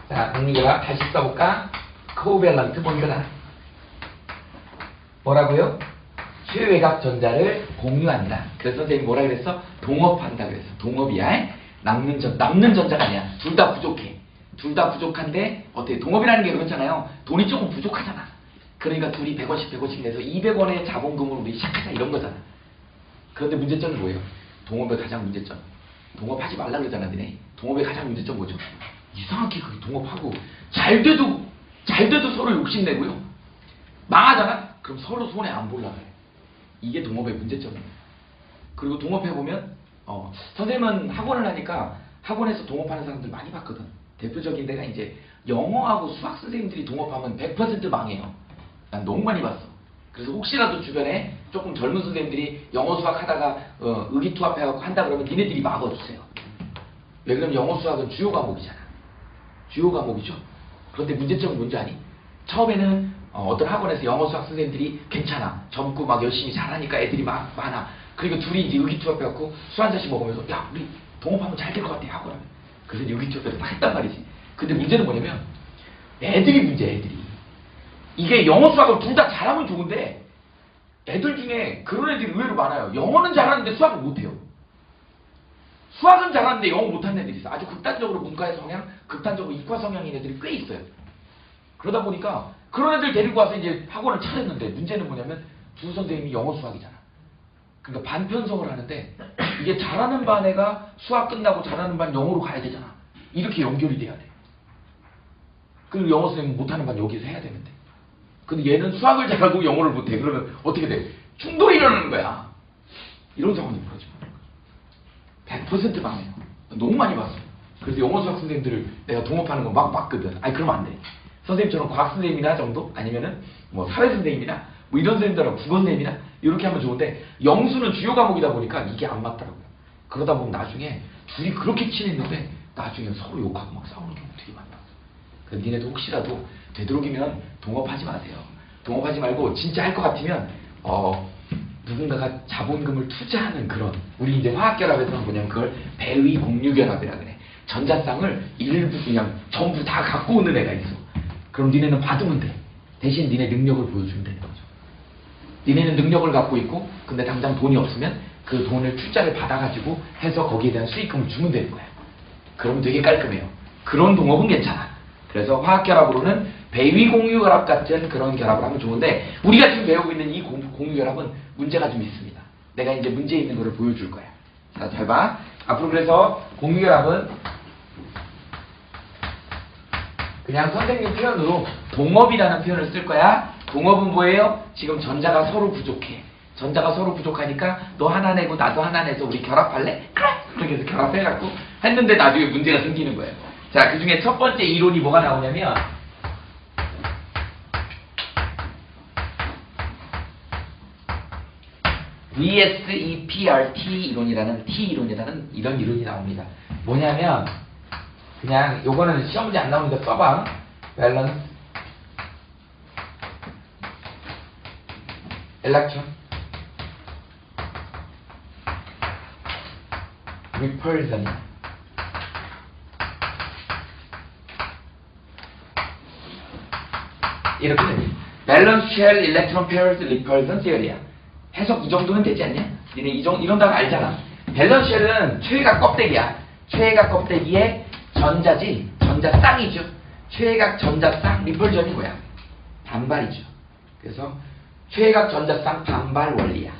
자, 공유결합 다시 써볼까? 코밸런트 본드라. 뭐라고요? 최외각 전자를 공유한다. 그래서 선생님이 뭐라 그랬어? 동업한다 그랬어. 동업이야. 남는 전자가 아니야. 둘 다 부족해. 둘 다 부족한데 어떻게 동업이라는 게 그렇잖아요. 돈이 조금 부족하잖아. 그러니까 둘이 100원씩 내서 200원의 자본금으로 우리 시작하자 이런 거잖아. 그런데 문제점은 뭐예요? 동업의 가장 문제점. 동업하지 말라 그러잖아, 니네. 동업의 가장 문제점 뭐죠? 이상하게 그게 동업하고 잘 돼도 서로 욕심내고요. 망하잖아? 그럼 서로 손해 안 보려고 해. 이게 동업의 문제점입니다. 그리고 동업해보면 선생님은 학원을 하니까 학원에서 동업하는 사람들 많이 봤거든. 대표적인 데가 이제 영어하고 수학 선생님들이 동업하면 100% 망해요. 난 너무 많이 봤어. 그래서 혹시라도 주변에 조금 젊은 선생님들이 영어 수학 하다가 의기투합해갖고 한다 그러면 니네들이 막아주세요. 왜 그러면 영어 수학은 주요 과목이잖아. 주요 과목이죠. 그런데 문제점은 뭔지 아니? 처음에는 어떤 학원에서 영어 수학 선생님들이 괜찮아. 젊고 막 열심히 잘하니까 애들이 많아. 그리고 둘이 이제 의기투합해갖고 술 한 잔씩 먹으면서 야 우리 동업하면 잘 될 것 같아 학원하면. 그래서 의기투합해서 다 했단 말이지. 근데 문제는 뭐냐면 애들이 문제야. 애들이. 이게 영어 수학을 둘 다 잘하면 좋은데 애들 중에 그런 애들이 의외로 많아요. 영어는 잘하는데 수학을 못해요. 수학은 잘하는데 영어 못하는 애들이 있어. 아주 극단적으로 문과의 성향, 극단적으로 이과 성향인 애들이 꽤 있어요. 그러다 보니까 그런 애들 데리고 와서 이제 학원을 차렸는데 문제는 뭐냐면 두 선생님이 영어 수학이잖아. 그러니까 반편성을 하는데 이게 잘하는 반 애가 수학 끝나고 잘하는 반 영어로 가야 되잖아. 이렇게 연결이 돼야 돼. 그리고 영어 선생님 못하는 반 여기서 해야 되는데. 근데 얘는 수학을 잘하고 영어를 못해. 그러면 어떻게 돼? 충돌이 일어나는 거야. 이런 상황이 벌어지는 거야. 100% 망해요. 너무 많이 봤어. 그래서 영어 수학 선생님들을 내가 동업하는 거 막 봤거든. 아니 그러면 안 돼. 선생님처럼 과학 선생님이나 정도? 아니면은 뭐 사회 선생님이나 뭐 이런 선생님들하고 국어 선생님이나 이렇게 하면 좋은데 영수는 주요 과목이다 보니까 이게 안 맞더라고요. 그러다 보면 나중에 둘이 그렇게 친했는데 나중에 서로 욕하고 막 싸우는 경우 되게 많다. 그래서 니네도 혹시라도 되도록이면 동업하지 마세요. 동업하지 말고 진짜 할 것 같으면 누군가가 자본금을 투자하는 그런 우리 이제 화학결합에서는 뭐냐면 그걸 배의 공유결합이라 그래. 전자쌍을 일부 그냥 전부 다 갖고 오는 애가 있어. 그럼 니네는 받으면 돼. 대신 니네 능력을 보여주면 되는 거죠. 니네는 능력을 갖고 있고 근데 당장 돈이 없으면 그 돈을 투자를 받아가지고 해서 거기에 대한 수익금을 주면 되는 거야. 그러면 되게 깔끔해요. 그런 동업은 괜찮아. 그래서 화학결합으로는 배위공유결합 같은 그런 결합을 하면 좋은데 우리가 지금 배우고 있는 이 공유결합은 문제가 좀 있습니다. 내가 이제 문제 있는 거를 보여줄 거야. 자, 잘 봐. 앞으로 그래서 공유결합은 그냥 선생님 표현으로 동업이라는 표현을 쓸 거야. 동업은 뭐예요? 지금 전자가 서로 부족해. 전자가 서로 부족하니까 너 하나 내고 나도 하나 내서 우리 결합할래? 그래! 그렇게 해서 결합해갖고 했는데 나중에 문제가 생기는 거예요. 자, 그 중에 첫 번째 이론이 뭐가 나오냐면 VSEPRT 이론이라는 이런 이론이 나옵니다. 뭐냐면 그냥 요거는 시험 문제 안 나오니까 써봐. 밸런스 엘렉트론 리펄전이야. 이렇게 됩니다. 밸런스 쉘 일렉트론 페어스 리펄전 시어리야. 해석 이 정도는 되지 않냐? 니네 이런 단어 알잖아. 밸런스 쉘은 최외각 껍데기야. 최외각 껍데기에 전자지, 전자쌍이죠. 최외각 전자쌍 리펄전이 뭐야? 반발이죠. 그래서 최외각 전자쌍 반발 원리야.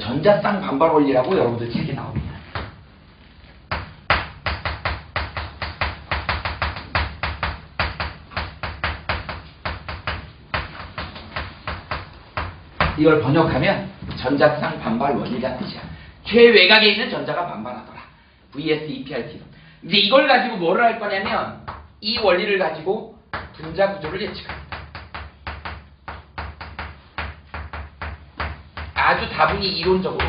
전자쌍 반발 원리라고 여러분들 책에 나옵니다. 이걸 번역하면 전자쌍 반발 원리라는 뜻이야. 최외곽에 있는 전자가 반발하더라. VSEPRT. 이제 이걸 가지고 뭐를 할 거냐면 이 원리를 가지고 분자 구조를 예측합니다. 아주 다분히 이론적으로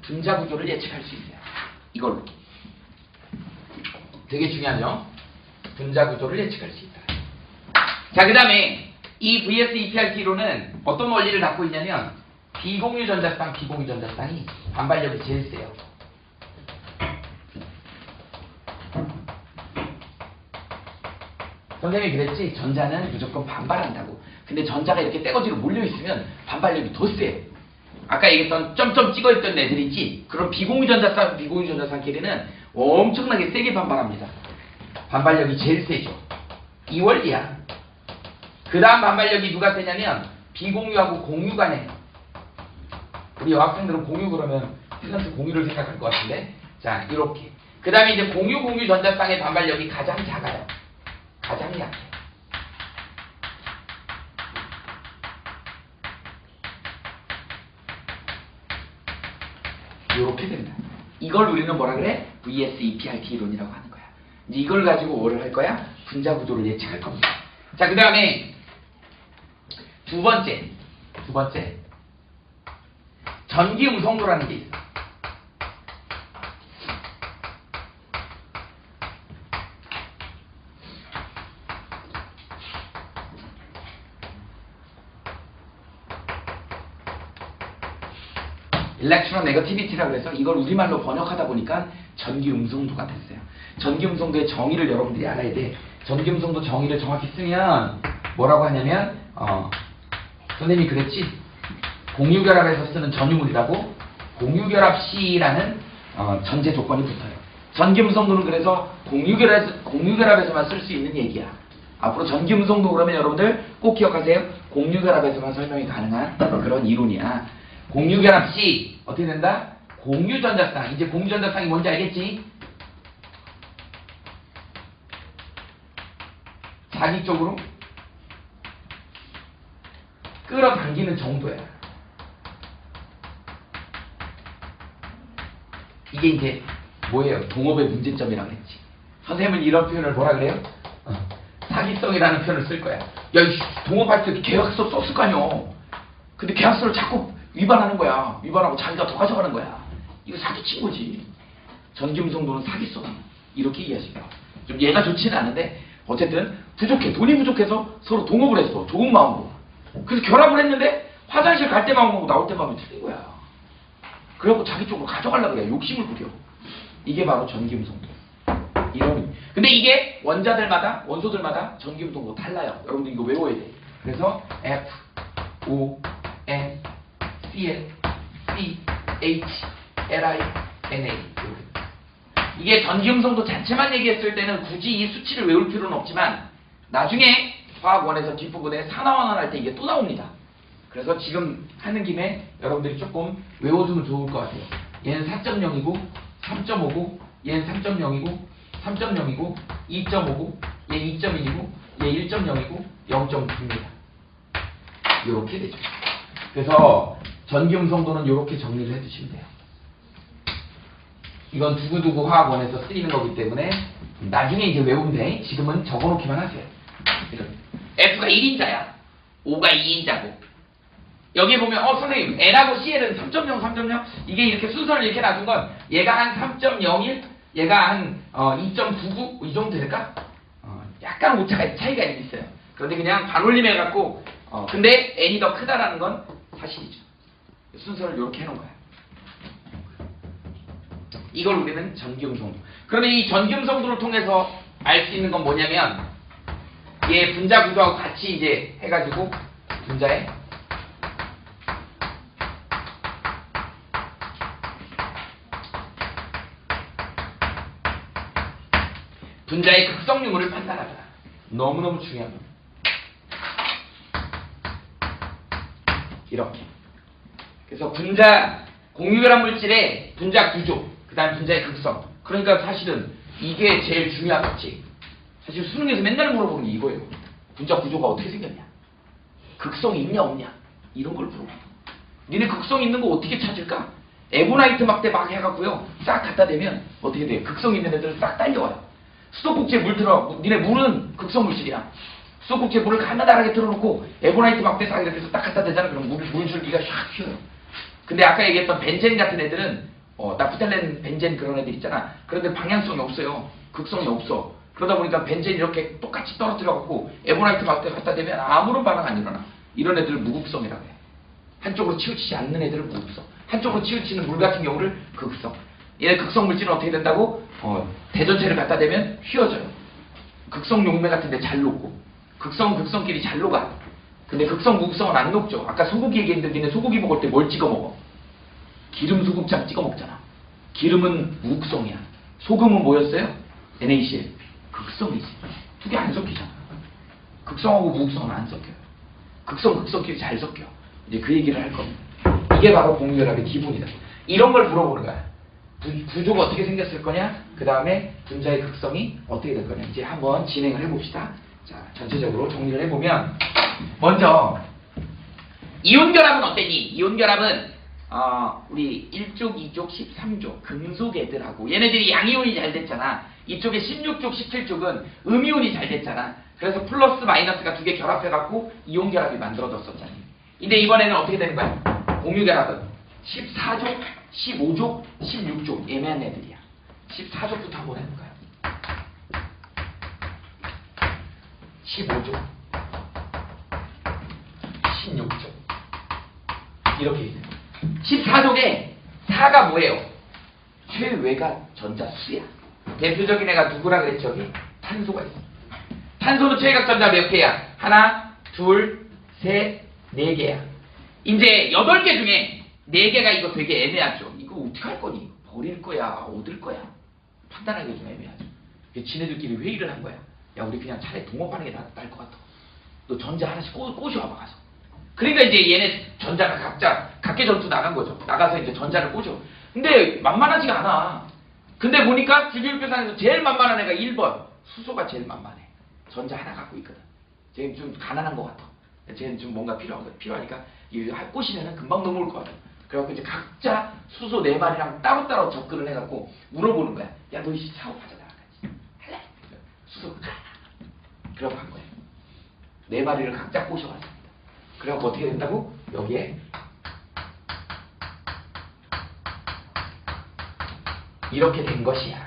분자 구조를 예측할 수 있어요. 이걸로. 되게 중요하죠? 분자 구조를 예측할 수 있다. 자, 그 다음에 이 VSEPRT로는 어떤 원리를 갖고 있냐면 비공유 전자쌍, 비공유 전자쌍이 반발력이 제일 세요. 선생님이 그랬지? 전자는 무조건 반발한다고. 근데 전자가 이렇게 떼거지로 몰려있으면 반발력이 더 세요. 아까 얘기했던 점점 찍어있던 애들 있지? 그럼 비공유 전자쌍, 비공유 전자쌍끼리는 엄청나게 세게 반발합니다. 반발력이 제일 세죠. 이 원리야. 그 다음 반발력이 누가 세냐면 비공유하고 공유 간에. 우리 여학생들은 공유 그러면 밸런스 공유를 생각할 것 같은데 자, 이렇게. 그 다음에 이제 공유 전자쌍의 반발력이 가장 작아요. 가장 약해. 이렇게 된다. 이걸 우리는 뭐라 그래? VSEPRT 이론이라고 하는 거야. 이제 이걸 가지고 뭐를 할 거야? 분자 구조를 예측할 겁니다. 자, 그 다음에 두 번째 전기 음성도라는 게 있어. 일렉트론 네거티비티라고 해서 이걸 우리말로 번역하다 보니까 전기 음성도가 됐어요. 전기 음성도의 정의를 여러분들이 알아야 돼. 전기 음성도 정의를 정확히 쓰면 뭐라고 하냐면 선생님이 그랬지? 공유결합에서 쓰는 전유물이라고 공유결합 C라는 전제 조건이 붙어요. 전기음성도는 그래서 공유결합에서만 쓸 수 있는 얘기야. 앞으로 전기음성도 그러면 여러분들 꼭 기억하세요. 공유결합에서만 설명이 가능한 그런 이론이야. 공유결합 C 어떻게 된다? 공유전자쌍. 이제 공유전자쌍이 뭔지 알겠지? 자기 쪽으로 끌어당기는 정도야. 이게 이제 뭐예요? 동업의 문제점이라고 했지. 선생님은 이런 표현을 뭐라 그래요? 사기성이라는 표현을 쓸 거야. 야, 이 동업할 때 계약서 썼을 거 아니야. 근데 계약서를 자꾸 위반하는 거야. 위반하고 자기가 더 가져가는 거야. 이거 사기친 거지. 전기음성도는 사기성이야. 이렇게 이해하시면 돼요. 좀 얘가 좋지는 않은데 어쨌든 부족해. 돈이 부족해서 서로 동업을 했어. 좋은 마음으로. 그래서 결합을 했는데 화장실 갈 때 마음하고 나올 때 마음이 틀린 거야. 그래갖고 자기 쪽으로 가져가려고 그래. 욕심을 부려. 이게 바로 전기음성도. 이런. 근데 이게 원자들마다, 원소들마다 전기음성도 달라요. 여러분들 이거 외워야 돼. 그래서 F, O, N, Cl, C, H, Li, Na. 이게 전기음성도 자체만 얘기했을 때는 굳이 이 수치를 외울 필요는 없지만 나중에 화학원에서 뒷부분에 산화환원 할 때 이게 또 나옵니다. 그래서 지금 하는 김에 여러분들이 조금 외워두면 좋을 것 같아요. 얘는 4.0이고 3.5고 얘는 3.0이고 3.0이고 2.5고 얘 2.1이고 얘 1.0이고 0.9입니다. 이렇게 되죠. 그래서 전기음성도는 이렇게 정리를 해주시면 돼요. 이건 두고두고 화학원에서 쓰이는 거기 때문에 나중에 이제 외우면 돼. 지금은 적어놓기만 하세요. F가 1인자야. O가 2인자고. 여기 보면 선생님 N하고 Cl은 3.0, 3.0 이게 이렇게 순서를 이렇게 놔둔 건 얘가 한 3.01, 얘가 한 2.99 이 정도 될까? 약간 오차가 차이가 있어요. 그런데 그냥 반올림해갖고 근데 N이 더 크다라는 건 사실이죠. 순서를 이렇게 해놓은 거야. 이걸 우리는 전기음성도. 그러면 이 전기음성도를 통해서 알 수 있는 건 뭐냐면 얘 분자 구조하고 같이 이제 해가지고 분자의 극성 유무를 판단하자. 너무너무 중요한 겁니다. 이렇게. 그래서 분자 공유결합 물질의 분자 구조, 그 다음 분자의 극성. 그러니까 사실은 이게 제일 중요하겠지. 사실 수능에서 맨날 물어보는 게 이거예요. 분자 구조가 어떻게 생겼냐? 극성이 있냐 없냐? 이런 걸 물어봐. 니네 극성 있는 거 어떻게 찾을까? 에보나이트 막대 막 해갖고요. 싹 갖다 대면 어떻게 돼? 극성 있는 애들은 싹 딸려와요. 수도꼭지에 물 들어. 니네 물은 극성 물질이야. 수도꼭지에 물을 가나다랗게 틀어놓고 에보나이트 막대 싹 이렇게 해서 딱 갖다 대잖아. 그럼 물줄기가 샥 휘어요. 근데 아까 얘기했던 벤젠 같은 애들은 나프탈렌 벤젠 그런 애들 있잖아. 그런데 방향성이 없어요. 극성이 없어. 그러다 보니까 벤젠이 이렇게 똑같이 떨어뜨려갖고 에보나이트 막대 갖다 대면 아무런 반응 안 일어나. 이런 애들을 무극성이라고 해. 한쪽으로 치우치지 않는 애들을 무극성. 한쪽으로 치우치는 물 같은 경우를 극성. 얘네 극성 물질은 어떻게 된다고? 대전체를 갖다 대면 휘어져요. 극성 용매 같은 데 잘 녹고. 극성끼리 잘 녹아. 근데 극성, 무극성은 안 녹죠. 아까 소고기 얘기했는데 니네 소고기 먹을 때 뭘 찍어 먹어? 기름 소금장 찍어 먹잖아. 기름은 무극성이야. 소금은 뭐였어요? NaCl. 극성이지. 두 개 안 섞이잖아. 극성하고 무극성은 안 섞여요. 극성끼리 잘 섞여. 이제 그 얘기를 할 겁니다. 이게 바로 공유결합의 기본이다. 이런 걸 물어보는 거야. 구조가 어떻게 생겼을 거냐? 그 다음에 분자의 극성이 어떻게 될 거냐? 이제 한번 진행을 해봅시다. 자, 전체적으로 정리를 해보면 먼저 이온결합은 어땠니? 이온결합은 우리 1족, 2족, 13족 금속 애들하고 얘네들이 양이온이 잘 됐잖아. 이쪽에 16족, 17족은 음이온이 잘 됐잖아. 그래서 플러스 마이너스가 두 개 결합해갖고 이온결합이 만들어졌었잖아. 근데 이번에는 어떻게 되는 거야? 공유결합은 14족, 15족, 16족 애매한 애들이야. 14족부터 한번 해볼까요? 15족, 16족 이렇게 있어요. 14족에 4가 뭐예요? 최외가 전자수야. 대표적인 애가 누구라 그랬죠? 여기 탄소가 있어. 탄소는 최외각 전자 몇 개야? 하나, 둘, 셋, 네 개야. 이제 8개 중에 4개가 이거 되게 애매하죠. 이거 어떻게 할 거니? 버릴 거야? 얻을 거야? 판단하기가 좀 애매하죠. 지네들끼리 회의를 한 거야. 야, 우리 그냥 차라리 동업하는 게 나을 것 같아. 너 전자 하나씩 꼬셔와봐 가서. 그러니까 이제 얘네 전자가 각자 각계 전투 나간 거죠. 나가서 이제 전자를 꼬셔. 근데 만만하지가 않아. 근데 보니까 주기율표상에서 제일 만만한 애가 1번. 수소가 제일 만만해. 전자 하나 갖고 있거든. 쟤는 좀 가난한 것 같아. 쟤는 좀 뭔가 필요하니까 이거 꼬시면은 금방 넘어올 것 같아. 그래갖고 이제 각자 수소 4마리랑 따로따로 접근을 해갖고 물어보는 거야. 야, 너 이 사업하잖아. 할래? 수소. 그래갖고 한 거예요. 네 마리를 각자 꼬셔왔습니다. 그래갖고 어떻게 된다고? 여기에 이렇게 된 것이야.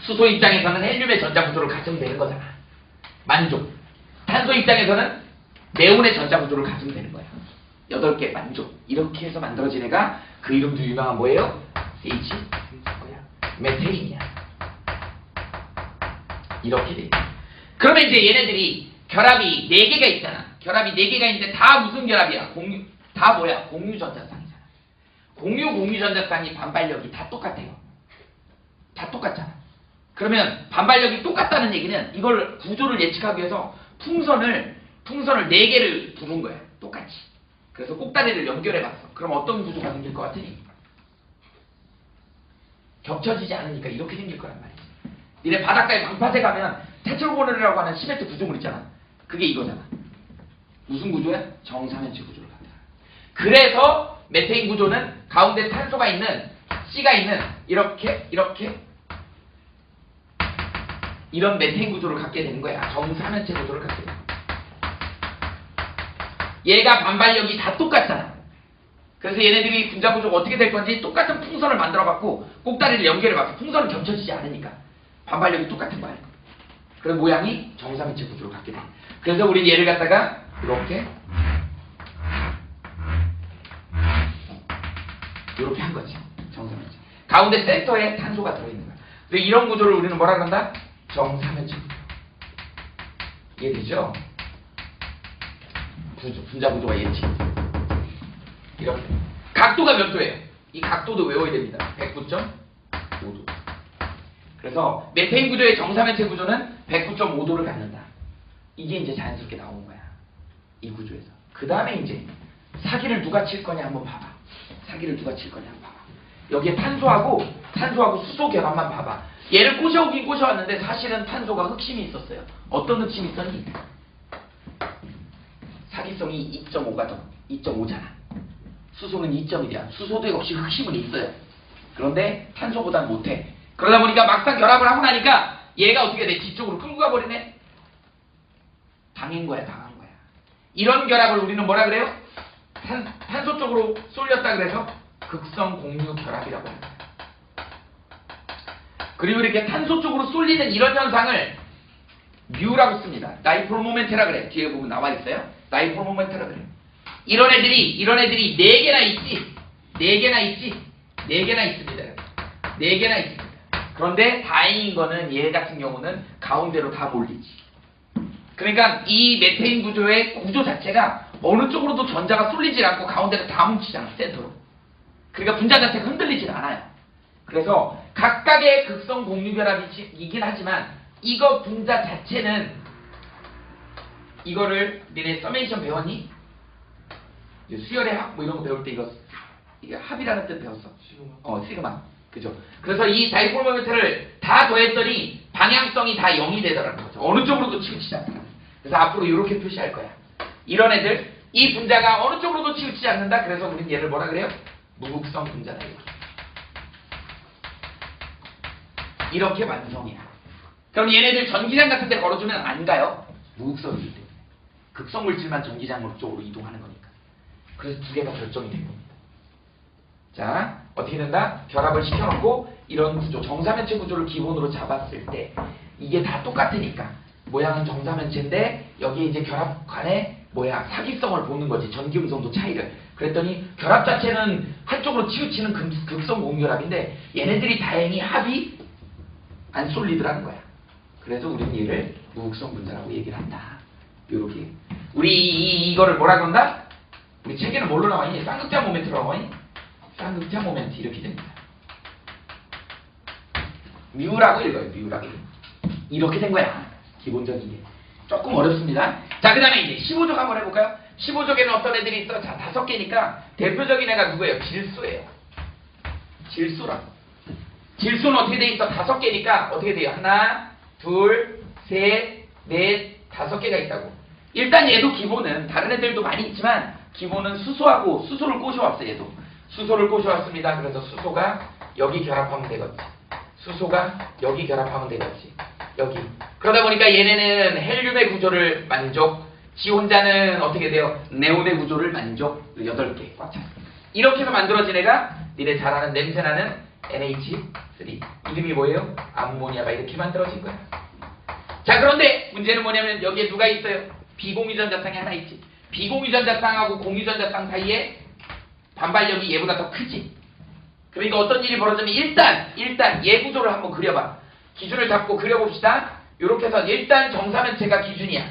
수소 입장에서는 헬륨의 전자 구조를 가지면 되는 거잖아. 만족. 탄소 입장에서는 네온의 전자 구조를 가지면 되는 거야. 8개 만족. 이렇게 해서 만들어진 애가 그 이름도 유명한 뭐예요? CH 메테인이야. 이렇게 돼. 그러면 이제 얘네들이 결합이 4개가 있잖아. 결합이 4개가 있는데 다 무슨 결합이야? 다 뭐야? 공유전자쌍이잖아. 공유전자쌍이 반발력이 다 똑같아요. 다 똑같잖아. 그러면 반발력이 똑같다는 얘기는 이걸 구조를 예측하기 위해서 풍선을 4개를 부른 거야. 똑같이. 그래서 꼭다리를 연결해봤어. 그럼 어떤 구조가 생길 것 같으니? 겹쳐지지 않으니까 이렇게 생길 거란 말이지. 니네 바닷가에 방파제 가면 테트라고놀이라고 하는 시멘트 구조물 있잖아. 그게 이거잖아. 무슨 구조야? 정사면체 구조를 갖다. 그래서 메테인 구조는 가운데 탄소가 있는 C가 있는 이렇게 이런 메테인 구조를 갖게 되는 거야. 정사면체 구조를 갖게 되는 거야. 얘가 반발력이 다 똑같잖아. 그래서 얘네들이 분자 구조가 어떻게 될 건지 똑같은 풍선을 만들어 갖고 꼭다리를 연결해 봤어. 풍선은 겹쳐지지 않으니까 반발력이 똑같은 거야. 그래서 모양이 정사면체 구조를 갖게 돼. 그래서 우리 얘를 갖다가 이렇게 한 거지. 정사면체. 가운데 센터에 탄소가 들어있는 거야. 그래서 이런 구조를 우리는 뭐라 그런다? 정사면체 구조. 이해되죠? 분자 구조가 예측이 돼. 이렇게. 각도가 몇 도예요? 이 각도도 외워야 됩니다. 109.5도. 그래서 메테인 구조의 정사면체 구조는 109.5도를 갖는다. 이게 이제 자연스럽게 나오는 거야. 이 구조에서. 그 다음에 이제 사기를 누가 칠 거냐 한번 봐봐. 사기를 누가 칠 거냐 한번 봐봐. 여기에 탄소하고 수소 결합만 봐봐. 얘를 꼬셔오긴 꼬셔왔는데 사실은 탄소가 흑심이 있었어요. 어떤 흑심이 있었니? 사기성이 2.5잖아. 수소는 2.1이야. 수소도 역시 흑심은 있어요. 그런데 탄소보다는 못해. 그러다 보니까 막상 결합을 하고 나니까 얘가 어떻게 돼? 뒤쪽으로 끌고 가버리네? 당한 거야. 이런 결합을 우리는 뭐라 그래요? 탄소 쪽으로 쏠렸다 그래서 극성 공유 결합이라고 합니다. 그리고 이렇게 탄소 쪽으로 쏠리는 이런 현상을 뮤라고 씁니다. 다이폴 모멘트라 그래. 뒤에 보면 나와 있어요. 다이폴 모멘트라 그래. 이런 애들이 4개나 있지. 4개나 있습니다. 4개나 있습니다. 그런데 다행인 거는 얘 같은 경우는 가운데로 다 몰리지. 그러니까 이 메테인 구조의 구조 자체가 어느 쪽으로도 전자가 쏠리지 않고 가운데로 다 뭉치잖아. 센터로. 그러니까 분자 자체가 흔들리질 않아요. 그래서 각각의 극성 공유결합이긴 하지만 이거 분자 자체는 이거를 니네 서메이션 배웠니? 수열의 합 뭐 이런 거 배울 때 이게 합이라는 뜻 배웠어. 시그마. 그죠? 그래서 이 다이폴 모멘트를 다 더했더니 방향성이 다 0이 되더라는 거죠. 어느 쪽으로도 치우치지 않다. 그래서 앞으로 이렇게 표시할 거야. 이런 애들, 이 분자가 어느 쪽으로도 치우치지 않는다. 그래서 우리는 얘를 뭐라 그래요? 무극성 분자다. 이렇게 완성이야. 그럼 얘네들 전기장 같은 데 걸어주면 안 가요. 무극성이기 때문에. 극성 물질만 전기장 쪽으로 이동하는 거니까. 그래서 두 개가 결정이 된 겁니다. 자, 어떻게 된다? 결합을 시켜놓고 이런 구조, 정사면체 구조를 기본으로 잡았을 때 이게 다 똑같으니까 모양은 정사면체인데 여기에 이제 결합간의 사기성을 보는 거지. 전기음성도 차이를. 그랬더니 결합 자체는 한쪽으로 치우치는 극성 공유결합인데 얘네들이 다행히 합이 안 쏠리더라는 거야. 그래서 우리는 얘를 무극성 분자라고 얘기를 한다. 요렇게. 우리 이거를 뭐라 그런다? 우리 책에는 뭘로 나와있니? 쌍극자 모멘트라고 나와있니? 쌍극자 모멘트 이렇게 됩니다. 뮤라고 읽어요. 뮤라고. 이렇게 된 거야. 기본적인 게. 조금 어렵습니다. 자, 그 다음에 이제 15족 한번 해볼까요? 15족에는 어떤 애들이 있어? 자, 5개니까 대표적인 애가 누구예요? 질소예요. 질소라고. 질소는 어떻게 돼 있어? 5개니까 어떻게 돼요? 하나, 둘, 셋, 넷, 5개가 있다고. 일단 얘도 기본은 다른 애들도 많이 있지만 기본은 수소하고 수소를 꼬셔왔어. 얘도 수소를 꼬셔왔습니다. 그래서 수소가 여기 결합하면 되겠지. 수소가 여기 결합하면 되겠지. 여기. 그러다 보니까 얘네는 헬륨의 구조를 만족, 지 혼자는 어떻게 돼요? 네온의 구조를 만족. 8개 꽉 찼어. 이렇게 해서 만들어진 애가 니네 잘 아는 냄새나는 NH3. 이름이 뭐예요? 암모니아가 이렇게 만들어진 거야. 자, 그런데 문제는 뭐냐면 여기에 누가 있어요? 비공유전자쌍이 하나 있지. 비공유전자쌍하고 공유전자쌍 사이에 반발력이 얘보다 더 크지. 그러니까 어떤 일이 벌어지면 일단 얘 구조를 한번 그려봐. 기준을 잡고 그려봅시다. 이렇게 해서 일단 정사면체가 기준이야.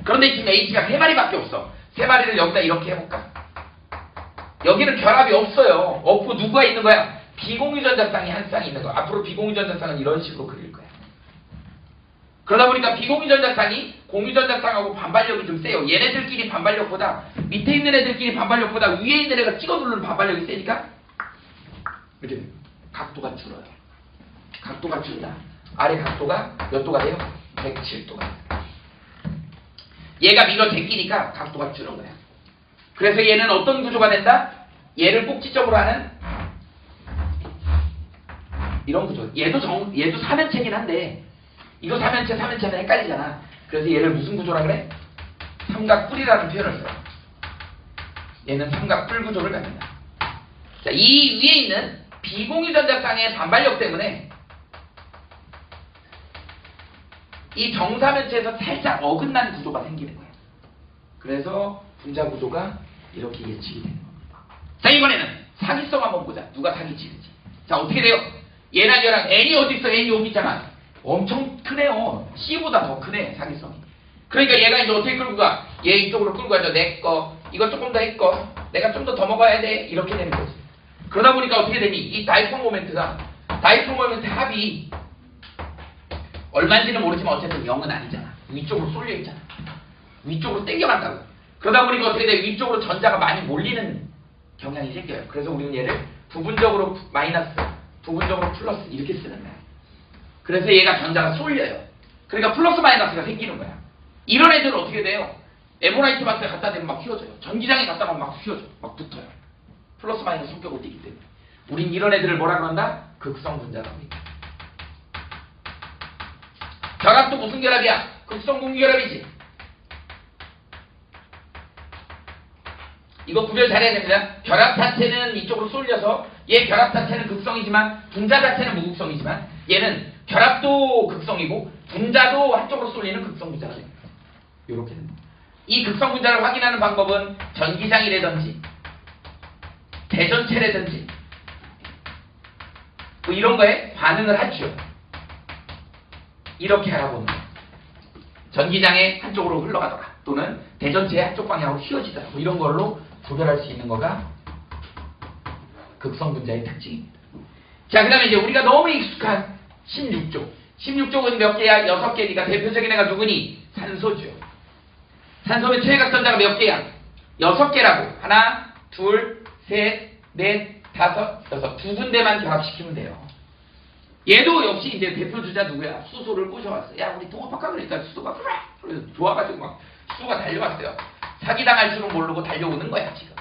그런데 지금 H가 3마리밖에 없어. 3마리를 여기다 이렇게 해볼까? 여기는 결합이 없어요. 없고 누가 있는 거야? 비공유전자쌍이 한 쌍이 있는 거야. 앞으로 비공유전자쌍은 이런 식으로 그릴 거야. 그러다 보니까 비공유전자쌍이 공유전자쌍하고 반발력이 좀 세요. 얘네들끼리 반발력보다 밑에 있는 애들끼리 반발력보다 위에 있는 애가 찍어 누르는 반발력이 세니까 이렇게 각도가 줄어요. 각도가 줄다. 아래 각도가 몇 도가 돼요? 107도가. 얘가 밀어 제끼니까 각도가 줄은 거야. 그래서 얘는 어떤 구조가 된다? 얘를 꼭지점으로 하는 이런 구조. 얘도 삼면체긴 한데 이거 삼면체는 헷갈리잖아. 그래서 얘를 무슨 구조라 그래? 삼각뿔이라는 표현을 써요. 얘는 삼각뿔 구조를 갖는다. 자, 이 위에 있는 비공유전자쌍의 반발력 때문에 이 정사면체에서 살짝 어긋난 구조가 생기는 거예요. 그래서 분자 구조가 이렇게 예측이 되는 겁니다. 자, 이번에는 사기성 한번 보자. 누가 사기치는지. 자, 어떻게 돼요? 얘랑 얘랑 N이 어디 있어? N이 여기 있잖아. 엄청 크네요. C보다 더 크네, 사기성이. 그러니까 얘가 이제 어떻게 끌고 가? 얘 이쪽으로 끌고 가죠. 내 거. 이거 조금 더 했고. 내가 좀 더 먹어야 돼. 이렇게 되는 거지. 그러다 보니까 어떻게 되니? 이 다이폴 모멘트 합이 얼마인지는 모르지만 어쨌든 0은 아니잖아. 위쪽으로 쏠려 있잖아. 위쪽으로 당겨간다고. 그러다 보니까 어떻게 돼? 위쪽으로 전자가 많이 몰리는 경향이 생겨요. 그래서 우리는 얘를 부분적으로 마이너스, 부분적으로 플러스 이렇게 쓰는 거야. 그래서 얘가 전자가 쏠려요. 그러니까 플러스 마이너스가 생기는 거야. 이런 애들은 어떻게 돼요? 에모라이트 박스에 갖다 대면 막 휘어져요. 전기장에 갖다 놓으면 막 휘어져. 막 붙어요. 플러스 마이너스 성격을 띠기 때문에. 우린 이런 애들을 뭐라 그런다? 극성 분자라고 합니다. 결합도 무슨 결합이야? 극성 공유결합이지. 이거 구별 잘해야 됩니다. 결합 자체는 이쪽으로 쏠려서 얘 결합 자체는 극성이지만 분자 자체는 무극성이지만 얘는 결합도 극성이고 분자도 한쪽으로 쏠리는 극성 분자가 됩니다. 이렇게 됩니다. 이 극성 분자를 확인하는 방법은 전기장이라든지 대전체라든지 뭐 이런 거에 반응을 하죠. 이렇게 알아보는 거예요. 전기장의 한쪽으로 흘러가더라 또는 대전체의 한쪽 방향으로 휘어지더라 뭐 이런 걸로 구별할 수 있는 거가 극성 분자의 특징입니다. 자, 그 다음에 이제 우리가 너무 익숙한 16족. 16족은 몇 개야? 6개니까 대표적인 애가 누구니? 산소죠. 산소는 최외각전자가 몇 개야? 6개라고. 하나, 둘, 셋, 넷, 다섯, 여섯. 2군데만 결합시키면 돼요. 얘도 역시 이제 대표 주자 누구야? 수소를 꼬셔왔어. 야, 우리 통합할까? 그러니까 수소가 그래서 좋아가지고 막 수소가 달려왔어요. 사기당할 줄은 모르고 달려오는 거야, 지금.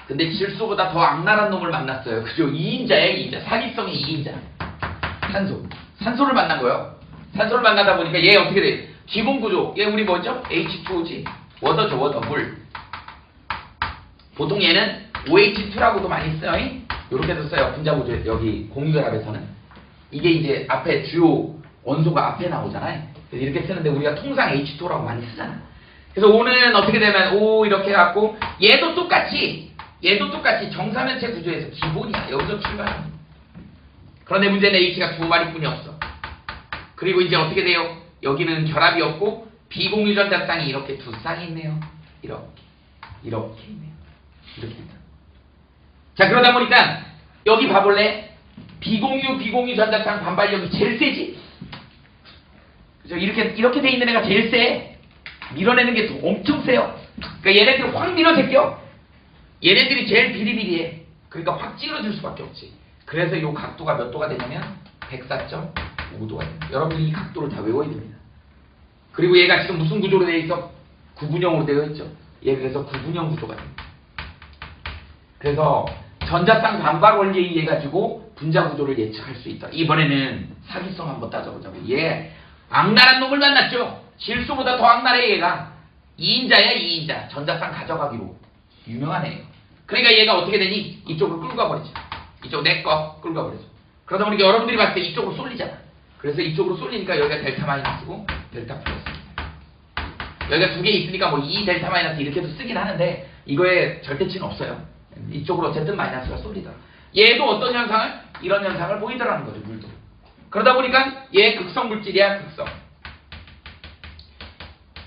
근데 질소보다 더 악랄한 놈을 만났어요. 그죠? 2인자예요, 2인자. 사기성의 2인자. 산소를 만난 거예요. 산소를 만나다 보니까 얘 어떻게 돼? 기본 구조. 얘 우리 뭐죠? H2O지. 워터죠, 워터, 물. 보통 얘는 OH2라고도 많이 써요. 이렇게도 써요. 분자 구조, 여기 공유결합에서는. 이게 이제 앞에 주요 원소가 앞에 나오잖아요. 그래서 이렇게 쓰는데 우리가 통상 H2O라고 많이 쓰잖아. 그래서 O는 어떻게 되면 O 이렇게 해갖고 얘도 똑같이 정사면체 구조에서 기본이야. 여기서 출발합니다. 그런데 문제는 H가 2마리뿐이 없어. 그리고 이제 어떻게 돼요? 여기는 결합이 없고 비공유전자쌍이 이렇게 2쌍이 있네요. 이렇게 있네요. 이렇게 있다. 자, 그러다 보니까 여기 봐볼래? 비공유전자쌍 반발력이 제일 세지? 그죠? 이렇게 돼 있는 애가 제일 세. 밀어내는 게 엄청 세요. 그러니까 얘네들 확 밀어 제껴. 얘네들이 제일 비리비리해. 그러니까 확 찌그러질 수밖에 없지. 그래서 이 각도가 몇 도가 되냐면 104.5도가 됩니다. 여러분이 이 각도를 다 외워야 됩니다. 그리고 얘가 지금 무슨 구조로 되어 있어? 구분형으로 되어 있죠. 얘 그래서 구분형 구조가 됩니다. 그래서 전자쌍 반발 원리에 의해 가지고 분자 구조를 예측할 수 있다. 이번에는 사기성 한번 따져보자고. 얘 악랄한 놈을 만났죠. 실수보다 더 악랄해 얘가. 2인자야 2인자. 전자쌍 가져가기로 유명한 애예요. 그러니까 얘가 어떻게 되니? 이쪽으로 끌고 가버리죠. 이쪽 내 거 끌고 가버리죠. 그러다 보니까 여러분들이 봤을 때 이쪽으로 쏠리잖아. 그래서 이쪽으로 쏠리니까 여기가 델타 마이너스고 델타 플러스. 여기가 두 개 있으니까 뭐 2 델타 마이너스 이렇게도 쓰긴 하는데 이거에 절대치는 없어요. 이쪽으로 어쨌든 마이너스가 쏠리더라. 얘도 어떤 현상을? 이런 현상을 보이더라는 거죠. 물도. 그러다 보니까 얘 극성 물질이야. 극성.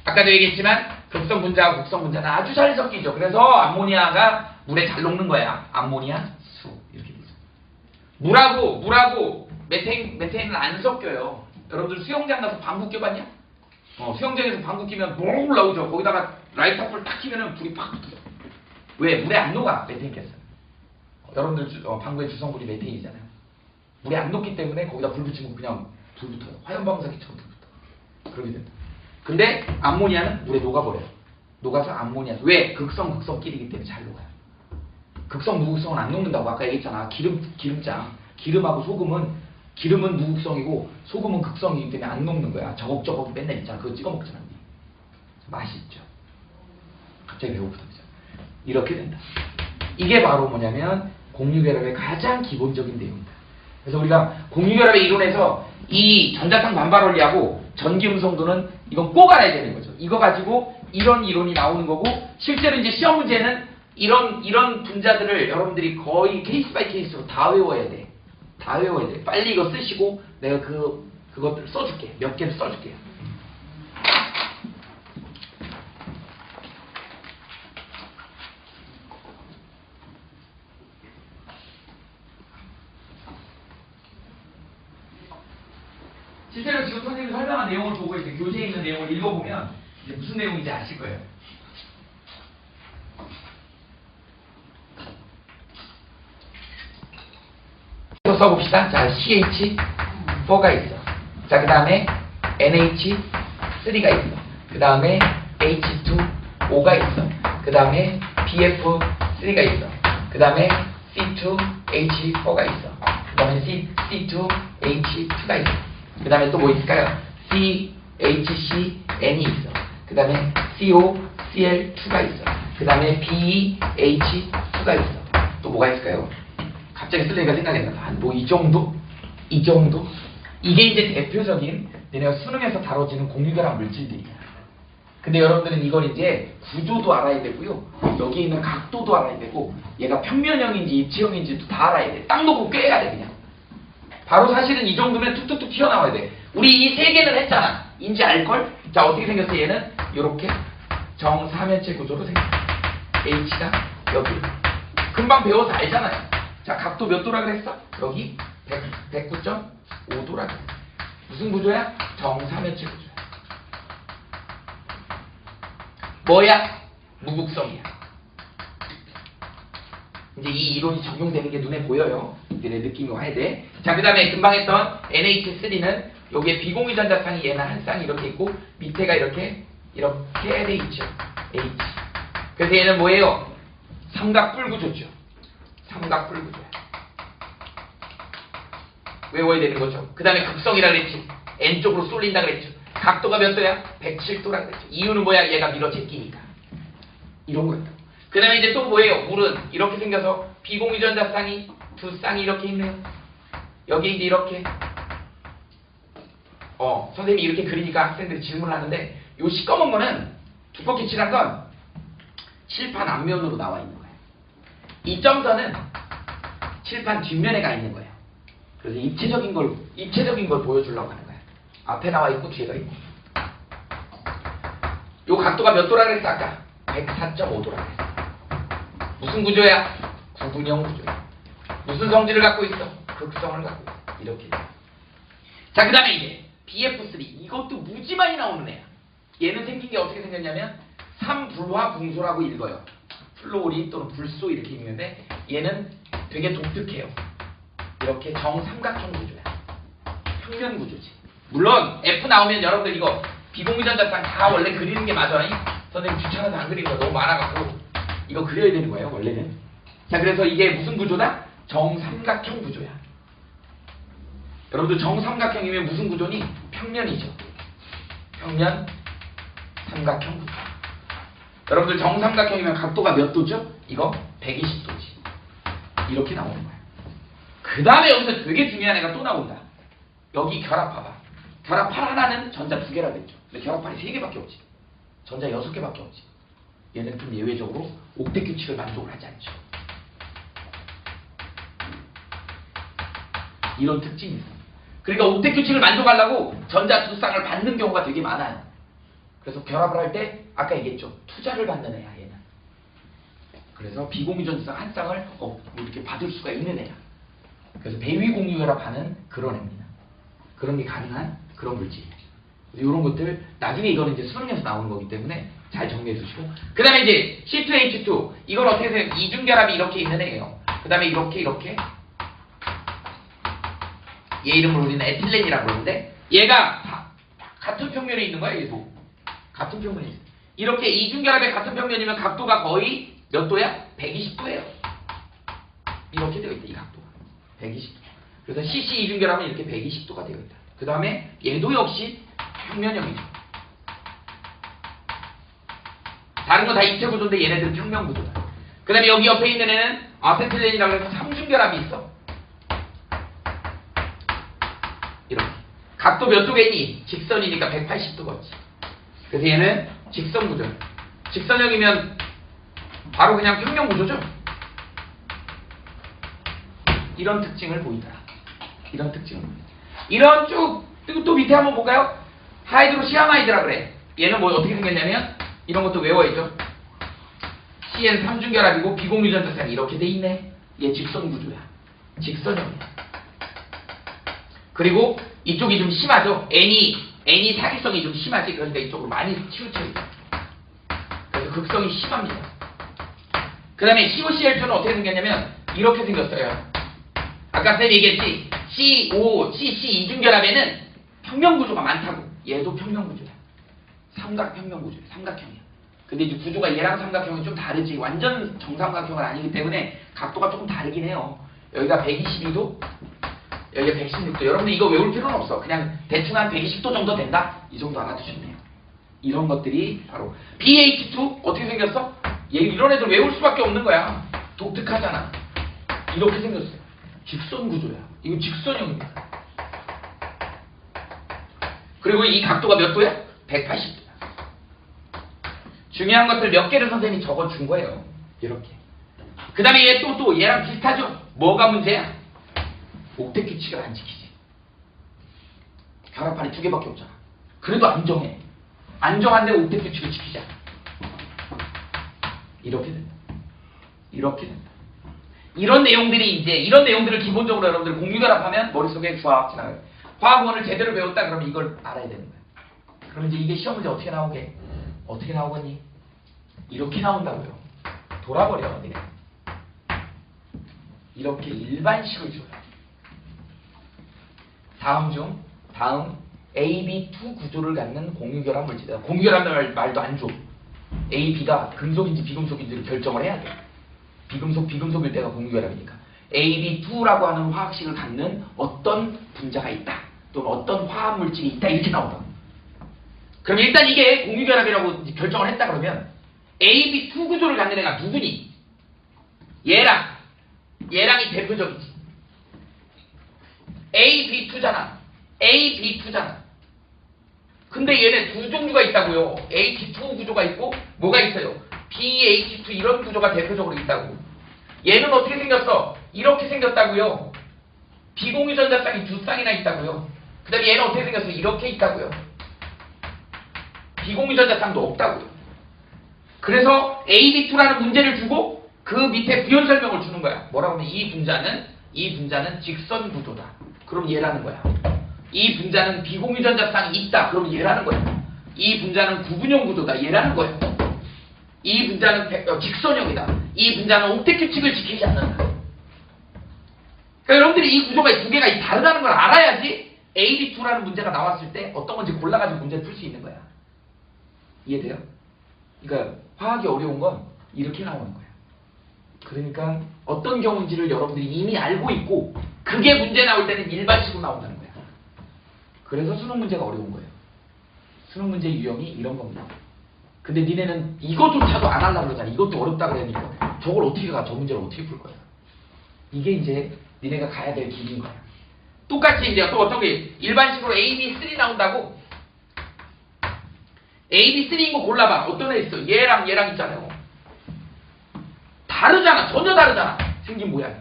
아까도 얘기했지만 극성 분자하고 극성 분자는 아주 잘 섞이죠. 그래서 암모니아가 물에 잘 녹는 거야. 암모니아 수 이렇게 되죠. 물하고 메테인은 안 섞여요. 여러분들 수영장 가서 방구 껴봤냐? 수영장에서 방구 끼면 몽 올라오죠. 거기다가 라이터 불 딱 켜면은 불이 팍 붙어요. 왜? 물에 안 녹아. 메테인 가스. 여러분들 방구의 주성분이 메테인이잖아요. 물에 안 녹기 때문에 거기다 불 붙이면 그냥 불 붙어요. 화염방사기처럼 불 붙어. 그러게 된다. 근데 암모니아는 물에 녹아버려요. 녹아서 암모니아. 왜? 극성끼리기 때문에 잘 녹아요. 극성 무극성은 안 녹는다고 아까 얘기했잖아. 기름장. 기름은 무극성이고 소금은 극성이기 때문에 안 녹는 거야. 저걱저걱 맨날 있잖아. 그거 찍어 먹잖아. 맛있죠. 갑자기 배고프다. 이렇게 된다. 이게 바로 뭐냐면 공유결합의 가장 기본적인 내용이다. 그래서 우리가 공유결합의 이론에서 이 전자쌍 반발 원리하고 전기음성도는 이건 꼭 알아야 되는 거죠. 이거 가지고 이런 이론이 나오는 거고 실제로 이제 시험 문제는 이런 분자들을 여러분들이 거의 케이스 바이 케이스로 다 외워야 돼. 다 외워야 돼. 빨리 이거 쓰시고 내가 그것들 써줄게. 몇 개를 써줄게요. 실제로 지금 선생님이 설명한 내용을 보고 이제 교재에 있는 내용을 읽어보면 이제 무슨 내용인지 아실 거예요. 써봅시다. 자, CH4가 있어. 자, 그 다음에 NH3가 있어. 그 다음에 H2O가 있어. 그 다음에 BF3가 있어. 그 다음에 C2H4가 있어. 그 다음에 C2H2가 있어. 그 다음에 또 뭐 있을까요? CHCN이 있어. 그 다음에 COCl2가 있어. 그 다음에 BH2가 있어. 또 뭐가 있을까요? 갑자기 쓰려니까 생각이 나. 뭐 이 정도? 이 정도? 이게 이제 대표적인 내가 수능에서 다뤄지는 공유결합 물질들이야. 근데 여러분들은 이걸 이제 구조도 알아야 되고요. 여기 있는 각도도 알아야 되고 얘가 평면형인지 입체형인지도 다 알아야 돼. 딱 놓고 꿰야 돼 그냥. 바로 사실은 이 정도면 툭툭툭 튀어나와야 돼. 우리 이 세 개는 했잖아. 인지 알걸? 자, 어떻게 생겼어 얘는? 요렇게 정사면체 구조로 생겼어. H가 여기. 금방 배워서 알잖아요. 자, 각도 몇 도라 그랬어? 여기 109.5도라 그랬어. 무슨 구조야? 정사면체 구조야. 뭐야? 무극성이야. 이제 이 이론이 적용되는 게 눈에 보여요. 이제 내 느낌이 와야 돼. 자, 그 다음에 금방 했던 NH3는 여기에 비공유 전자쌍이 얘는 한 쌍이 이렇게 있고 밑에가 이렇게 돼 있죠. H. 그래서 얘는 뭐예요? 삼각뿔 구조죠. 삼각뿔 구조야. 외워야 되는 거죠. 그 다음에 극성이라 그랬지. N쪽으로 쏠린다 그랬죠. 각도가 몇 도야? 107도라 그랬죠. 이유는 뭐야? 얘가 밀어 제끼니까. 이런 거였다. 그 다음에 이제 또 뭐예요? 물은 이렇게 생겨서 비공유 전자쌍이 두 쌍이 이렇게 있네요. 여기 이제 이렇게 선생님이 이렇게 그리니까 학생들이 질문을 하는데 요 시꺼먼 거는 두껍게 칠한 건 칠판 앞면으로 나와 있는 거예요. 이 점선은 칠판 뒷면에 가 있는 거예요. 그래서 입체적인 걸 보여주려고 하는 거예요. 앞에 나와 있고 뒤에가 있고. 요 각도가 몇 도라 그랬어 아까? 104.5도라 그랬어. 무슨 구조야? 구분형 구조야. 무슨 성질을 갖고 있어? 극성을 갖고 있어. 이렇게. 자, 그 다음에 이제 BF3. 이것도 무지 많이 나오는 애야. 얘는 생긴 게 어떻게 생겼냐면 3불화 붕소라고 읽어요. 플로리 또는 불소 이렇게 읽는데 얘는 되게 독특해요. 이렇게 정삼각형 구조야. 평면 구조지. 물론 F 나오면 여러분들 이거 비공유 전자쌍 다 원래 그리는 게 맞아. 선생님 귀찮아서 안 그리는 거 너무 많아갖고 이거 그려야 되는 거예요 원래는. 자, 그래서 이게 무슨 구조다? 정삼각형 구조야. 여러분들 정삼각형이면 무슨 구조니? 평면이죠. 평면 삼각형 구조. 여러분들 정삼각형이면 각도가 몇 도죠? 이거 120도지. 이렇게 나오는 거야. 그 다음에 여기서 되게 중요한 애가 또 나온다. 여기 결합 봐봐. 결합팔 하나는 전자 2개라 그랬죠. 근데 결합팔이 3개밖에 없지. 전자 6개밖에 없지. 얘는 좀 예외적으로 옥텟 규칙을 만족을 하지 않죠. 이런 특징이 있어. 그러니까 옥텟 규칙을 만족하려고 전자 2쌍을 받는 경우가 되게 많아요. 그래서 결합을 할 때 아까 얘기했죠. 투자를 받는 애야 얘는. 그래서 비공유 전자쌍 한 쌍을 이렇게 받을 수가 있는 애야. 그래서 배위 공유 결합하는 그런 애입니다. 그런 게 가능한 그런 물질이에요. 이런 것들 나중에 이거는 이제 수능에서 나오는 거기 때문에 잘 정리해 두시고, 그 다음에 이제 C2H2 이걸 어떻게 해서 이중결합이 이렇게 있는 애예요. 그 다음에 이렇게 얘 이름을 우리는 에틸렌이라고 그러는데 얘가 같은 평면에 있는 거야. 얘도 같은 평면에 있어. 이렇게 이중결합의 같은 평면이면 각도가 거의 몇 도야? 120도예요. 이렇게 되어 있다. 이 각도가 120도. 그래서 CC 이중결합은 이렇게 120도가 되어 있다. 그 다음에 얘도 역시 평면형이죠. 다른 거 다 입체 구조인데 얘네들은 평면 구조다. 그 다음에 여기 옆에 있는 애는 아세틸렌이라고 해서 삼중결합이 있어. 이렇게 각도 몇 도겠니? 직선이니까 180도겠지. 그래서 얘는 직선 구조. 직선형이면 바로 그냥 평면 구조죠. 이런 특징을 보이더라. 이런 특징을 보이더라. 이런 또 밑에 한번 볼까요? 하이드로시아마이드라 그래. 얘는 뭐 어떻게 생겼냐면 이런 것도 외워야죠. CN 삼중결합이고 비공유 전자쌍이 이렇게 돼 있네. 얘 직선 구조야. 직선형이야. 그리고 이쪽이 좀 심하죠. N이 사기성이 좀 심하지. 그러니까 이쪽으로 많이 치우쳐 있다. 그래서 극성이 심합니다. 그 다음에 COCl2는 어떻게 생겼냐면 이렇게 생겼어요. 아까 쌤 얘기했지. CC 이중결합에는 평면 구조가 많다고. 얘도 평면 구조야. 삼각평면 구조야. 삼각형이야. 근데 이제 구조가 얘랑 삼각형은 좀 다르지. 완전 정삼각형은 아니기 때문에 각도가 조금 다르긴 해요. 여기가 122도, 여기가 116도. 여러분들 이거 외울 필요는 없어. 그냥 대충 한 120도 정도 된다? 이 정도 알아두시면 돼요. 이런 것들이 바로 BH2 어떻게 생겼어? 이런 애들 외울 수밖에 없는 거야. 독특하잖아. 이렇게 생겼어요. 직선 구조야. 이거 직선형입니다. 그리고 이 각도가 몇 도야? 180도야. 중요한 것들 몇 개를 선생님이 적어준 거예요. 이렇게. 그 다음에 얘 또 얘랑 비슷하죠? 뭐가 문제야? 옥텟 규칙을 안 지키지. 결합판이 2개밖에 없잖아. 그래도 안정해. 안정한데 옥텟 규칙을 지키지 않아. 이렇게 된다. 이렇게 된다. 이런 내용들을 기본적으로 여러분들 공유결합하면 머릿속에 쫙 지나가요. 화학원을 제대로 배웠다 그러면 이걸 알아야 되는 거야. 그럼 이제 이게 시험 문제 어떻게 나오게? 어떻게 나오겠니? 이렇게 나온다고요. 돌아버려, 니네. 이렇게 일반식을 줘요. 다음 AB2 구조를 갖는 공유결합 물질이다. 공유결합 말도 안 줘. A, B가 금속인지 비금속인지를 결정을 해야 돼. 비금속일 때가 공유결합이니까. AB2라고 하는 화학식을 갖는 어떤 분자가 있다. 또는 어떤 화합물질이 있다. 이렇게 나오다. 그럼 일단 이게 공유결합이라고 결정을 했다 그러면 AB2 구조를 갖는 애가 누구니? 얘랑이 대표적이지. AB2잖아. 근데 얘네 두 종류가 있다고요. H2 구조가 있고 뭐가 있어요? BH2 이런 구조가 대표적으로 있다고. 얘는 어떻게 생겼어? 이렇게 생겼다고요. 비공유 전자쌍이 2쌍이나 있다고요. 그 다음에 얘는 어떻게 생겼어? 이렇게 있다고요. 비공유 전자쌍도 없다고요. 그래서 AB2라는 문제를 주고 그 밑에 부연 설명을 주는 거야. 뭐라고 하면 이 분자는 직선 구조다. 그럼 얘라는 거야. 이 분자는 비공유 전자쌍이 있다. 그럼 얘라는 거야. 이 분자는 구분형 구조다. 얘라는 거야. 이 분자는 직선형이다. 이 분자는 옥텟 규칙을 지키지 않는다. 그러니까 여러분들이 이 구조가 2개가 다르다는 걸 알아야지 AB2라는 문제가 나왔을 때 어떤 건지 골라가지고 문제를 풀 수 있는 거야. 이해돼요? 그러니까 화학이 어려운 건 이렇게 나오는 거야. 그러니까 어떤 경우인지를 여러분들이 이미 알고 있고 그게 문제 나올 때는 일반식으로 나온다는 거야. 그래서 수능 문제가 어려운 거예요. 수능 문제 유형이 이런 겁니다. 근데 니네는 이것조차도 안 하려고 그러잖아. 이것도 어렵다 그러니까 저걸 어떻게 가? 저 문제를 어떻게 풀 거야? 이게 이제 니네가 가야 될 길인 거야. 똑같이 이제 또 어떤 게 일반식으로 A, B, 3 나온다고 A, B, 3인 거 골라봐. 어떤 애 있어? 얘랑 얘랑 있잖아요. 다르잖아. 전혀 다르잖아. 생긴 모양이.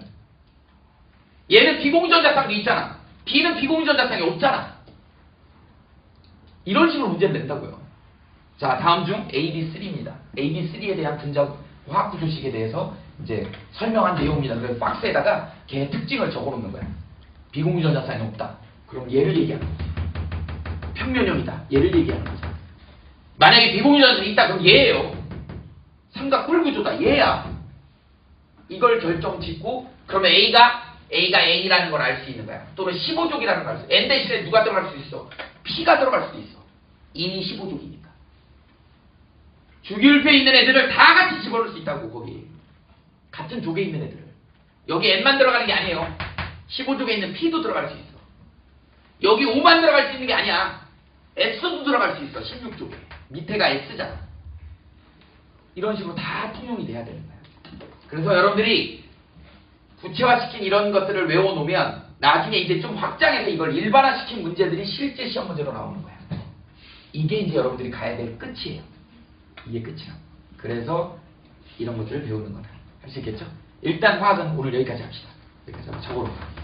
얘는 비공전자쌍도 있잖아. B는 비공전자쌍이 없잖아. 이런 식으로 문제를 낸다고요. 자, 다음 중 AB3입니다. AB3에 대한 분자 화학구조식에 대해서 이제 설명한 내용입니다. 그래서 박스에다가 걔의 특징을 적어놓는 거야. 비공유전자쌍이 없다. 그럼 얘를 얘기하는 거지. 평면형이다. 얘를 얘기하는 거죠. 만약에 비공유전자쌍이 있다. 그럼 얘예요. 삼각 뿔구조다. 얘야. 이걸 결정 짓고 그러면 A가 N이라는 걸 알 수 있는 거야. 또는 15족이라는 걸 알 수 있어. N 대신에 누가 들어갈 수 있어? P가 들어갈 수도 있어. 인이 15족이니까. 주기율표에 있는 애들을 다 같이 집어넣을 수 있다고. 거기 같은 족에 있는 애들을. 여기 N만 들어가는 게 아니에요. 15족에 있는 P도 들어갈 수 있어. 여기 5만 들어갈 수 있는 게 아니야. S도 들어갈 수 있어. 16족에. 밑에가 S잖아. 이런 식으로 다 통용이 돼야 되는 거야. 그래서 여러분들이 구체화시킨 이런 것들을 외워놓으면 나중에 이제 좀 확장해서 이걸 일반화시킨 문제들이 실제 시험 문제로 나오는 거야. 이게 이제 여러분들이 가야 될 끝이에요. 이게 끝이야. 그래서 이런 것들을 배우는 거다. 할 수 있겠죠? 일단 화학은 오늘 여기까지 합시다. 여기까지 적어놓을게요.